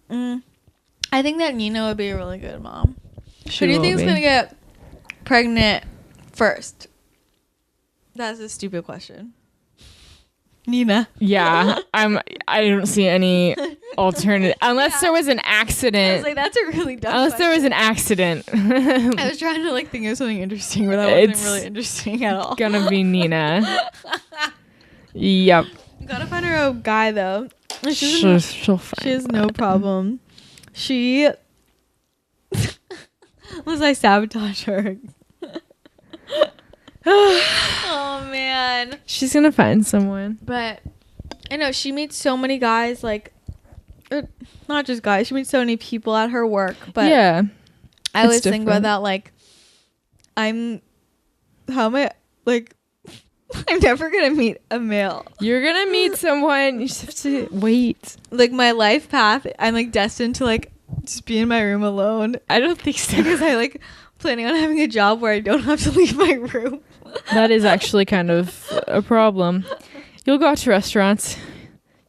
I think that Nina would be a really good mom. Who do you think is going to get pregnant first? That's a stupid question. Nina. Yeah. I don't see any alternative unless there was an accident. I was like, that's a really dumb Unless question. there was an accident. I was trying to like think of something interesting, but that wasn't really interesting at all. Gonna be Nina. Yep. Gotta find her a guy though. She'll find. She has no problem. She was I sabotage her. Oh man. She's gonna find someone. But I know she meets so many guys, like not just guys. She meets so many people at her work. But yeah, I always think about that. Like, how am I? Like, I'm never gonna meet a male. You're gonna meet someone. You just have to wait. Like my life path, I'm like destined to like Just be in my room alone. I don't think so. Because I like planning on having a job where I don't have to leave my room. That is actually kind of a problem. You'll go out to restaurants.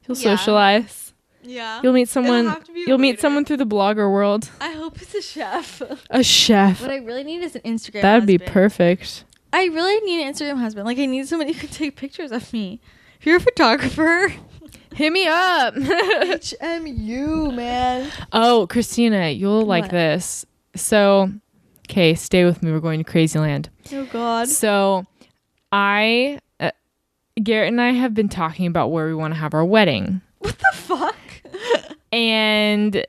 You'll socialize. Yeah. You'll meet someone. You'll meet someone through the blogger world. I hope it's a chef. A chef. What I really need is an Instagram That'd be husband. perfect. I really need an Instagram husband. Like, I need somebody who can take pictures of me. If you're a photographer, hit me up. HMU, man. Oh, Christina, you'll like this. So, okay, stay with me. We're going to Crazyland. Oh, God. So, Garrett and I have been talking about where we want to have our wedding. What the fuck? And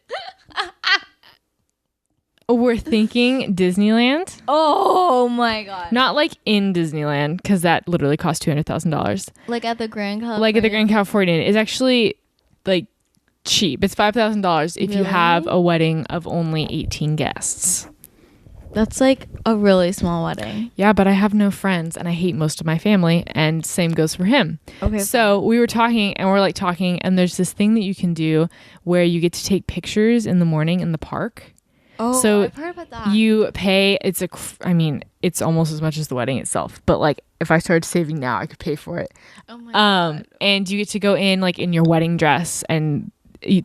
we're thinking Disneyland. Oh my God. Not like in Disneyland, because that literally costs $200,000. Like at the Grand California. Like at the Grand California. It's actually like cheap. It's $5,000 if you have a wedding of only 18 guests. That's like a really small wedding. Yeah, but I have no friends and I hate most of my family, and same goes for him. Okay. So we were talking and there's this thing that you can do where you get to take pictures in the morning in the park. Oh, so I've heard about that. You pay, it's almost as much as the wedding itself, but like if I started saving now, I could pay for it. Oh my God. And you get to go in like in your wedding dress and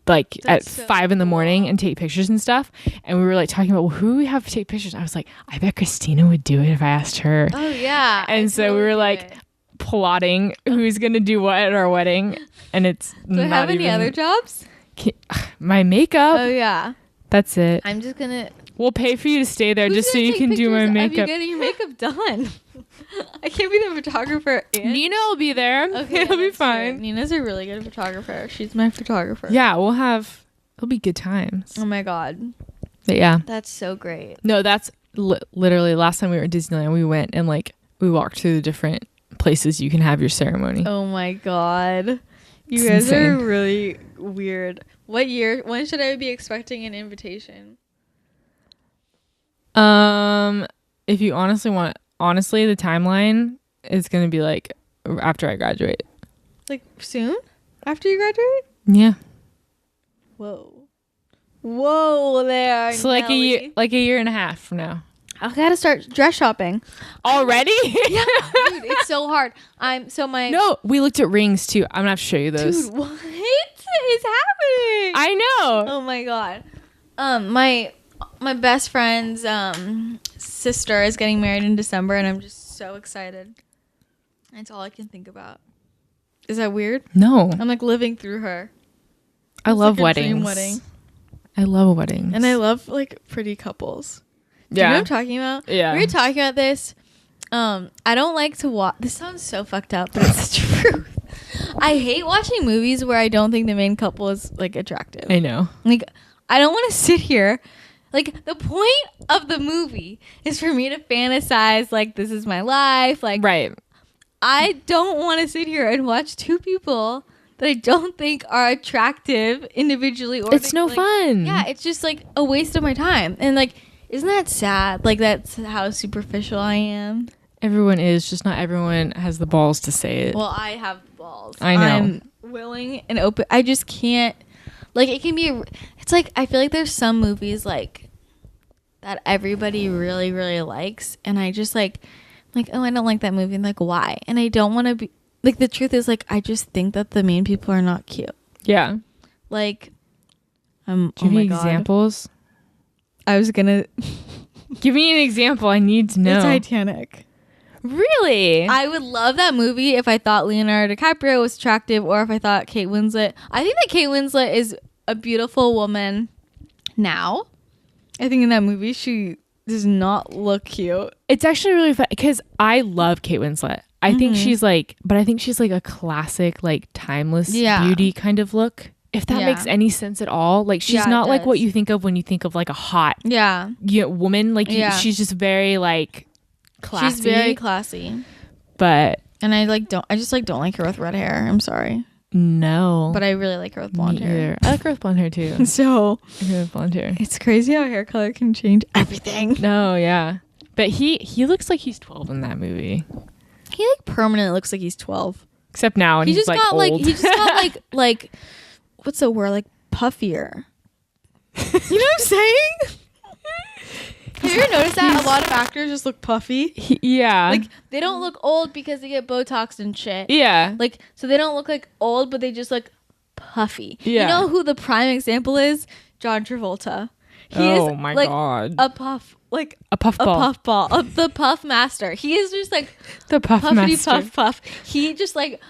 like at 5 a.m. and take pictures and stuff. And we were like talking about, well, who we have to take pictures. I was like, I bet Christina would do it if I asked her. Oh yeah. And so we were like plotting who's gonna do what at our wedding, and it's do I have any other jobs? My makeup. Oh yeah. That's it. I'm just gonna. We'll pay for you to stay there just so you can do my makeup. Of you getting your makeup done. I can't be the photographer. Nina will be there. Okay, it'll be fine. True. Nina's a really good photographer. She's my photographer. Yeah, it'll be good times. Oh my God. But yeah. That's so great. No, that's literally last time we were at Disneyland, we went and like we walked through the different places you can have your ceremony. Oh my God. You guys are really weird. When should I be expecting an invitation? If you honestly, the timeline is going to be like after I graduate. Like soon? After you graduate? Yeah. Whoa there. So like a year and a half from now. I gotta start dress shopping. Already? Yeah, dude, it's so hard. No, we looked at rings too. I'm gonna have to show you those. Dude, what is happening? I know. Oh my God. My best friend's sister is getting married in December, and I'm just so excited. That's all I can think about. Is that weird? No. I'm like living through her. I love like weddings. Dream wedding. I love weddings. And I love like pretty couples. Do Yeah. you know what I'm talking about? Yeah. We were talking about this. I don't like to watch. This sounds so fucked up, but it's the truth. I hate watching movies where I don't think the main couple is like attractive. I know. Like, I don't want to sit here. Like, the point of the movie is for me to fantasize, like, this is my life. Like, right. I don't want to sit here and watch two people that I don't think are attractive individually. Or it's no fun. Yeah, it's just like a waste of my time. And like, isn't that sad? Like, that's how superficial I am. Everyone is, just not everyone has the balls to say it. Well, I have balls. I know. I'm willing and open. I just can't. Like, it can be. It's like, I feel like there's some movies like that everybody really, really likes, and I just like, oh, I don't like that movie. And like, why? And I don't want to be. Like, the truth is, like, I just think that the main people are not cute. Yeah. Like, do you have any examples? I was gonna give me an example. I need to know. The Titanic. Really? I would love that movie if I thought Leonardo DiCaprio was attractive, or if I thought Kate Winslet. I think that Kate Winslet is a beautiful woman now. I think in that movie she does not look cute. It's actually really fun because I love Kate Winslet. I think she's like a classic, like timeless beauty kind of look. If that makes any sense at all. Like, she's not like what you think of when you think of like a hot woman. Like, she's just very like classy. She's very classy. But and I just don't like her with red hair. I'm sorry. No. But I really like her with blonde hair. I like her with blonde hair too. So I like her with blonde hair. It's crazy how hair color can change everything. No, yeah. But he looks like he's 12 in that movie. He like permanently looks like he's 12. Except now, and he's just like old. He just got like what's the word? Like puffier. You know what I'm saying? Have you ever noticed that a lot of actors just look puffy? Yeah. Like, they don't look old because they get Botox and shit. Yeah. Like, so they don't look like old, but they just look puffy. Yeah. You know who the prime example is? John Travolta. He is my like God. a puff, like A puff ball. a puff ball, the puff master. He is just like The puff puffity master. puff. He just like,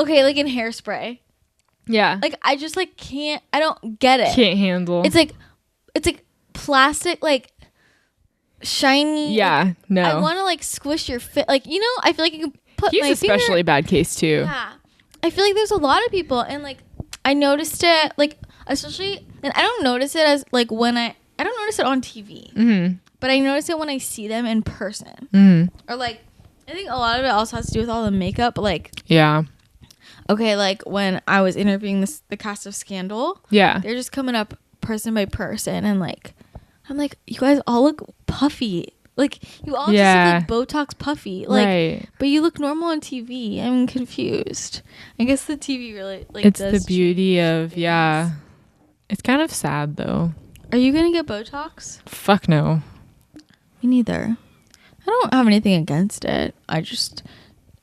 okay, like in Hairspray. Yeah. Like, I just like can't. I don't get it. Can't handle. It's like plastic, like shiny. Yeah. Like, No. I want to like squish your fit. Like, you know, I feel like you can put He's my especially finger. bad case too. Yeah. I feel like there's a lot of people, and like I noticed it, like especially, and I don't notice it as like when I don't notice it on TV, Mm-hmm. but I notice it when I see them in person, Mm-hmm. or like I think a lot of it also has to do with all the makeup. Like, Yeah. okay, like when I was interviewing the cast of Scandal, Yeah. they're just coming up person by person, and like I'm like, you guys all look puffy. Like, you all Yeah. just look like Botox puffy. Like, Right. but you look normal on TV. I'm confused. I guess the TV really, like, It's does the beauty change of, things. yeah. It's kind of sad though. Are you going to get Botox? Fuck no. Me neither. I don't have anything against it. I just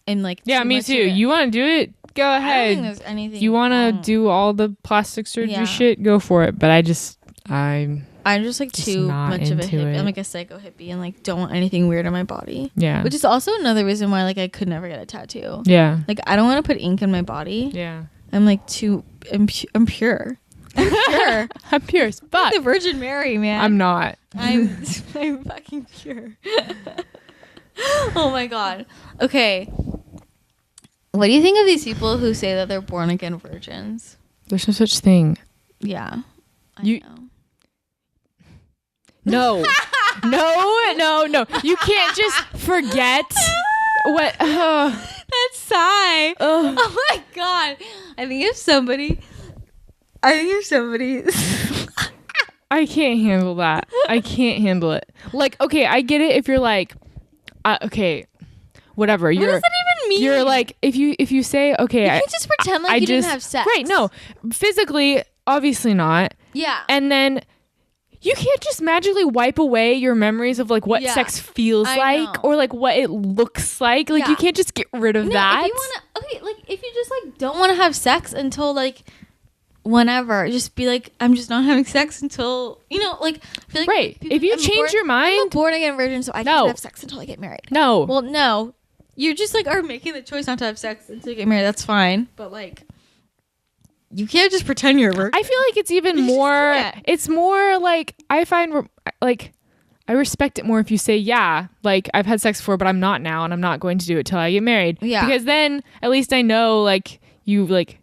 am like, Yeah, me much too. of it. You want to do it? Go I don't think ahead. there's anything You want to wrong. do all the plastic surgery Yeah. shit? Go for it. But I'm just like just too not much of a into hippie. it. I'm like a psycho hippie and like don't want anything weird on my body. yeah. Which is also another reason why like I could never get a tattoo. Yeah. Like, I don't want to put ink in my body. Yeah. I'm like I'm pure. I'm pure. I'm pure as fuck. The Virgin Mary, man. I'm not. I'm fucking pure. Oh my God. Okay. What do you think of these people who say that they're born again virgins? There's no such thing. Yeah. I You- know. No. No. You can't just forget what. That sigh. Oh my God. I think if somebody. I can't handle that. I can't handle it. Like, okay, I get it if you're like, okay, whatever. What does that even mean? You're like, if you say, okay, You can't just pretend like you didn't have sex. Right, no. Physically, obviously not. Yeah. And then you can't just magically wipe away your memories of like what Yeah. sex feels I like know. or like what it looks like. Like, Yeah. you can't just get rid of that. If you wanna, okay, like if you just like don't want to have sex until like whenever, just be like, I'm just not having sex until, you know, like I feel like Right. If you change your I'm a mind, born again virgin, so I No. can't have sex until I get married. no. Well, no, you just like are making the choice not to have sex until you get married. That's fine, but like you can't just pretend you're a virgin. I feel like it's even You just more. can't. It's more like I find like I respect it more if you say, yeah, like I've had sex before, but I'm not now, and I'm not going to do it till I get married. Yeah. Because then at least I know like you like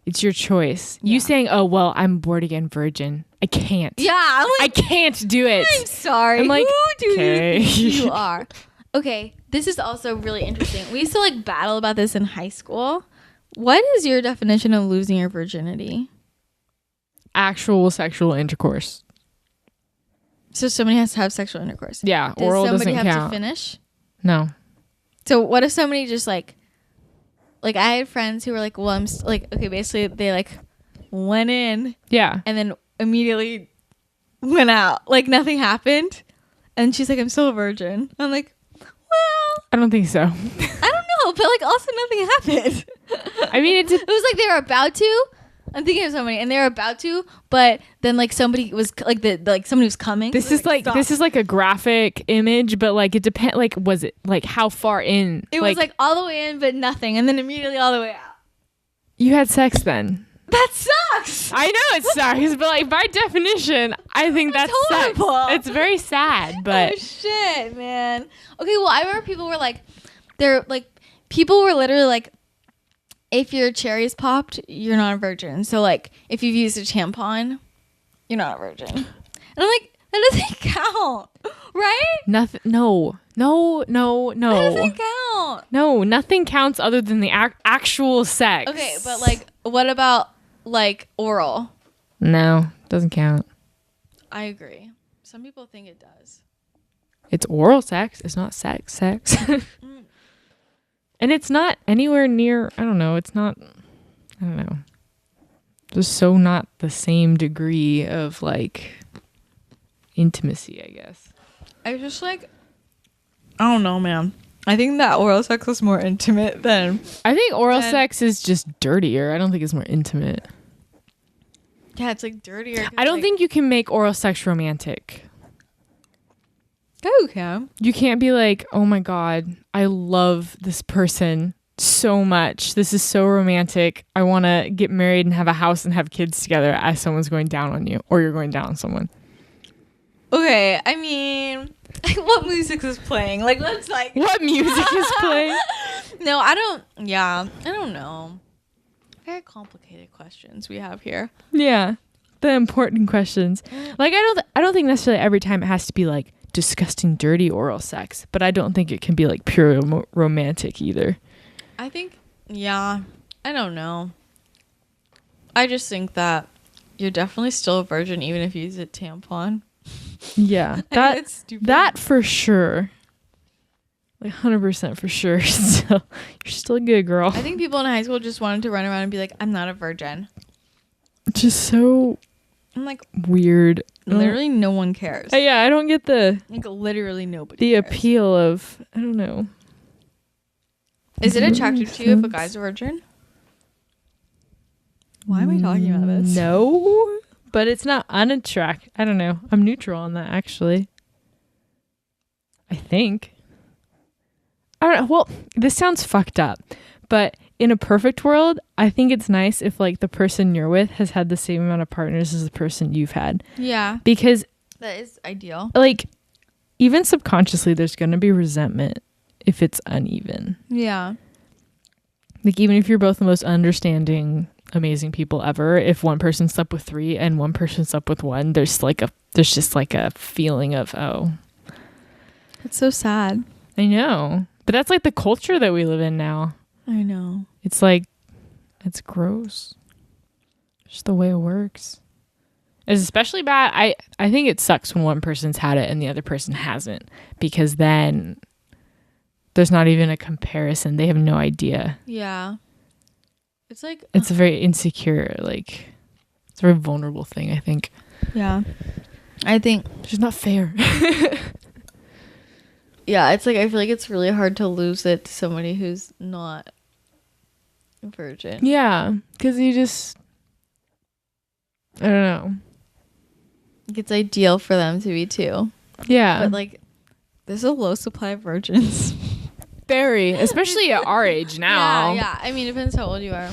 it's your choice. Yeah. You saying, oh well, I'm born again virgin. I can't. Yeah, I'm I like, can't do it. I'm sorry. I'm like, who do okay. you think you are? Okay, this is also really interesting. We used to like battle about this in high school. What is your definition of losing your virginity? Actual sexual intercourse. So somebody has to have sexual intercourse. Yeah, Does oral somebody doesn't have count. to finish? No. So what if somebody just like I had friends who were like, well, I'm okay, basically they like went in Yeah. and then immediately went out. Like nothing happened. And she's like, I'm still a virgin. I'm like, well, I don't think so. I don't know, but like also nothing happened. I mean, it's It was like they were about to. I'm thinking of somebody, and they were about to, but then like somebody was like somebody was coming. This So is they're like "Stop." this is like a graphic image, but like it depends. Like, was it like how far in? It was like all the way in, but nothing, and then immediately all the way out. you had sex then. That sucks. I know it sucks, but like by definition, I think that's horrible. sex. It's very sad, but Oh shit, man. Okay, well I remember people were like, people were literally like, if your cherry's popped, you're not a virgin. So like, if you've used a tampon, you're not a virgin. And I'm like, that doesn't count, right? nothing. No. That doesn't count. No, nothing counts other than the actual sex. Okay, but like, what about like oral? No, doesn't count. I agree. Some people think it does. It's oral sex. It's not sex. And it's not anywhere near. I don't know. It's not. I don't know. just so not the same degree of like intimacy, I guess. I just like, I don't know, man. I think that oral sex is more intimate than... I think oral sex is just dirtier. I don't think it's more intimate. Yeah, it's like dirtier. I don't think you can make oral sex romantic. Okay. You can't be like, oh my God, I love this person so much. This is so romantic. I want to get married and have a house and have kids together as someone's going down on you or you're going down on someone. Okay, I mean, what music is playing? Like, let's like... What music is playing? No, I don't know. Very complicated questions we have here. Yeah, the important questions. Like, I don't think necessarily every time it has to be like disgusting, dirty oral sex, but I don't think it can be like pure romantic either. I think, yeah, I don't know. I just think that you're definitely still a virgin even if you use a tampon. Yeah, that for sure. Like 100% for sure. Still, you're still a good girl. I think people in high school just wanted to run around and be like, I'm not a virgin. Just so I'm like, weird. Literally no one cares. Yeah, I don't get like literally nobody cares. Appeal of, I don't know. Is it attractive to you if a guy's a virgin? Why am I talking about this? No, but it's not unattractive. I don't know. I'm neutral on that, actually. I think. I don't know. Well, this sounds fucked up, but in a perfect world, I think it's nice if like the person you're with has had the same amount of partners as the person you've had. Yeah. Because that is ideal. Like, even subconsciously, there's going to be resentment if it's uneven. Yeah. Like, even if you're both the most understanding, amazing people ever, if one person slept with 3 and one person slept with 1, there's just like a feeling of, oh. It's so sad. I know. But that's like the culture that we live in now. I know. It's like, it's gross. Just the way it works. It's especially bad. I think it sucks when one person's had it and the other person hasn't, because then there's not even a comparison. They have no idea. Yeah. It's like... It's a very insecure, like, it's a very vulnerable thing, I think. Yeah. I think... It's just not fair. Yeah, it's like, I feel like it's really hard to lose it to somebody who's not a virgin. Yeah, because you just... I don't know. It's ideal for them to be too. Yeah. But like, there's a low supply of virgins. Very. Especially at our age now. Yeah. I mean, it depends how old you are.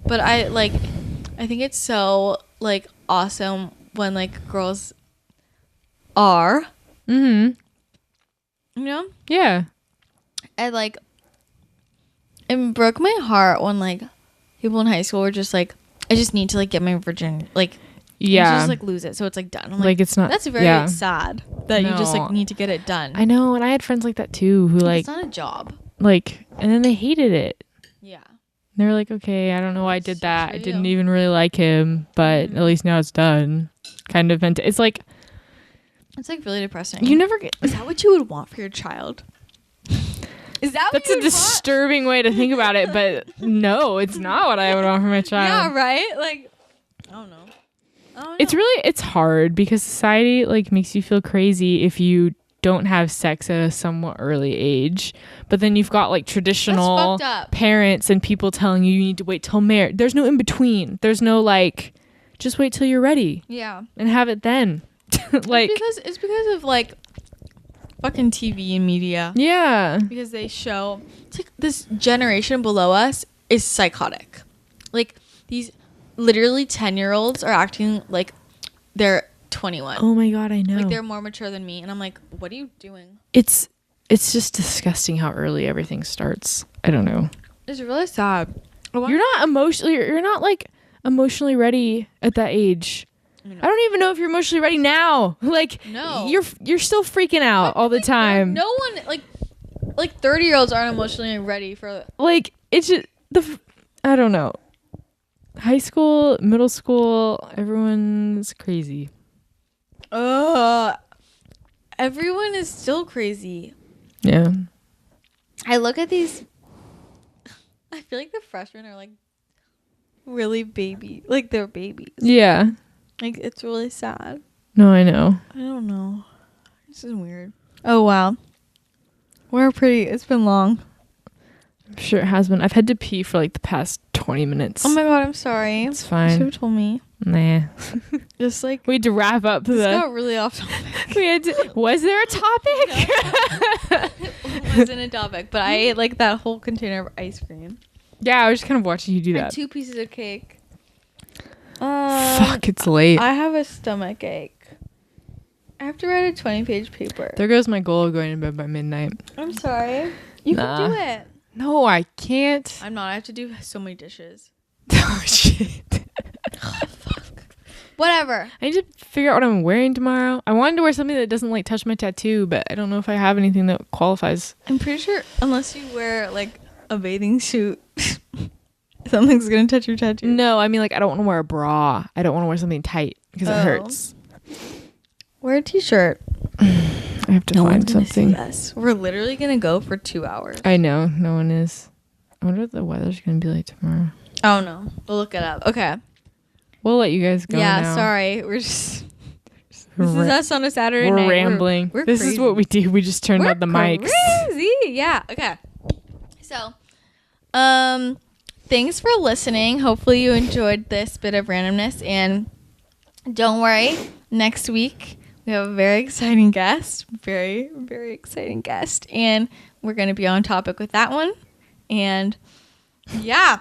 But I think it's so like awesome when like girls are. Mm-hmm. You know? Yeah. And like, it broke my heart when like people in high school were just like, I just need to like get my virgin, like, yeah, just like lose it, so it's like done. I'm like it's not. That's very sad that you just like need to get it done. I know, and I had friends like that too who like, it's not a job. Like, and then they hated it. Yeah. They were like, okay, I don't know why I did that. I didn't even really like him, but at least now it's done. Kind of, it's like really depressing. You never get. Is that what you would want for your child? Is that That's a disturbing way to think about it, but no, it's not what I would want for my child. Yeah, right? Like, I don't know. It's hard because society like makes you feel crazy if you don't have sex at a somewhat early age, but then you've got like traditional parents and people telling you need to wait till marriage. There's no in between. There's no like, just wait till you're ready. Yeah. And have it then. Like, it's because of like fucking TV and media. Yeah. Because they show, it's like this generation below us is psychotic. Like, these literally 10-year-olds are acting like they're 21. Oh my God, I know. Like, they're more mature than me, and I'm like, what are you doing? It's just disgusting how early everything starts. I don't know. It's really sad. You're not like emotionally ready at that age. I don't even know if you're emotionally ready now. Like, no, you're still freaking out all the time. No one like 30-year-olds aren't emotionally ready for like, it's just I don't know. High school, middle school, everyone's crazy. Everyone is still crazy. Yeah. I look at these. I feel like the freshmen are like really baby. Like, they're babies. Yeah. Like, it's really sad. No, I know. I don't know. This is weird. Oh, wow. It's been long. I'm sure it has been. I've had to pee for like the past 20 minutes. Oh my God, I'm sorry. It's fine. You should have told me. Nah. Just like, We had to wrap up this got really off topic. Was there a topic? It wasn't a topic, but I ate like that whole container of ice cream. Yeah, I was just kind of watching you do that. And 2 pieces of cake. Fuck, it's late. I have a stomach ache. I have to write a 20-page paper. There goes my goal of going to bed by midnight. I'm sorry. You can do it. No, I can't. I'm not. I have to do so many dishes. Oh, shit. Fuck. Whatever. I need to figure out what I'm wearing tomorrow. I wanted to wear something that doesn't like touch my tattoo, but I don't know if I have anything that qualifies. I'm pretty sure unless you wear like a bathing suit, something's gonna touch your tattoo. No, I mean like I don't want to wear a bra. I don't want to wear something tight because it hurts. Wear a t-shirt. I have to find something. Yes, we're literally gonna go for 2 hours. I know, no one is. I wonder what the weather's gonna be like tomorrow. Oh no, we'll look it up. Okay. We'll let you guys go. Yeah, now. sorry. We're just. This is us on a Saturday we're night. Rambling. We're this crazy. is what we do. We just turned out the mics. Crazy. Yeah. Okay. So, thanks for listening. Hopefully you enjoyed this bit of randomness, and don't worry. Next week we have a very exciting guest. Very, very exciting guest, and we're going to be on topic with that one. And yeah.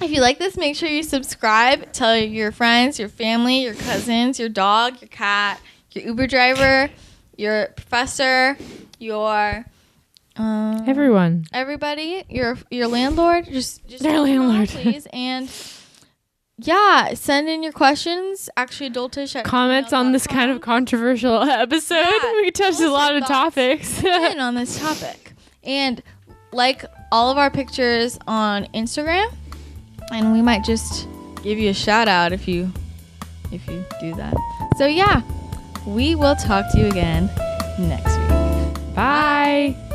If you like this, make sure you subscribe. Tell your friends, your family, your cousins, your dog, your cat, your Uber driver, your professor, your everybody, your landlord. Just their landlord, please. And yeah, send in your questions. Actually, adultish comments on this kind of controversial episode. Yeah, we touched a lot of topics on this topic, and like all of our pictures on Instagram. And we might just give you a shout out if you do that. So yeah, we will talk to you again next week. Bye.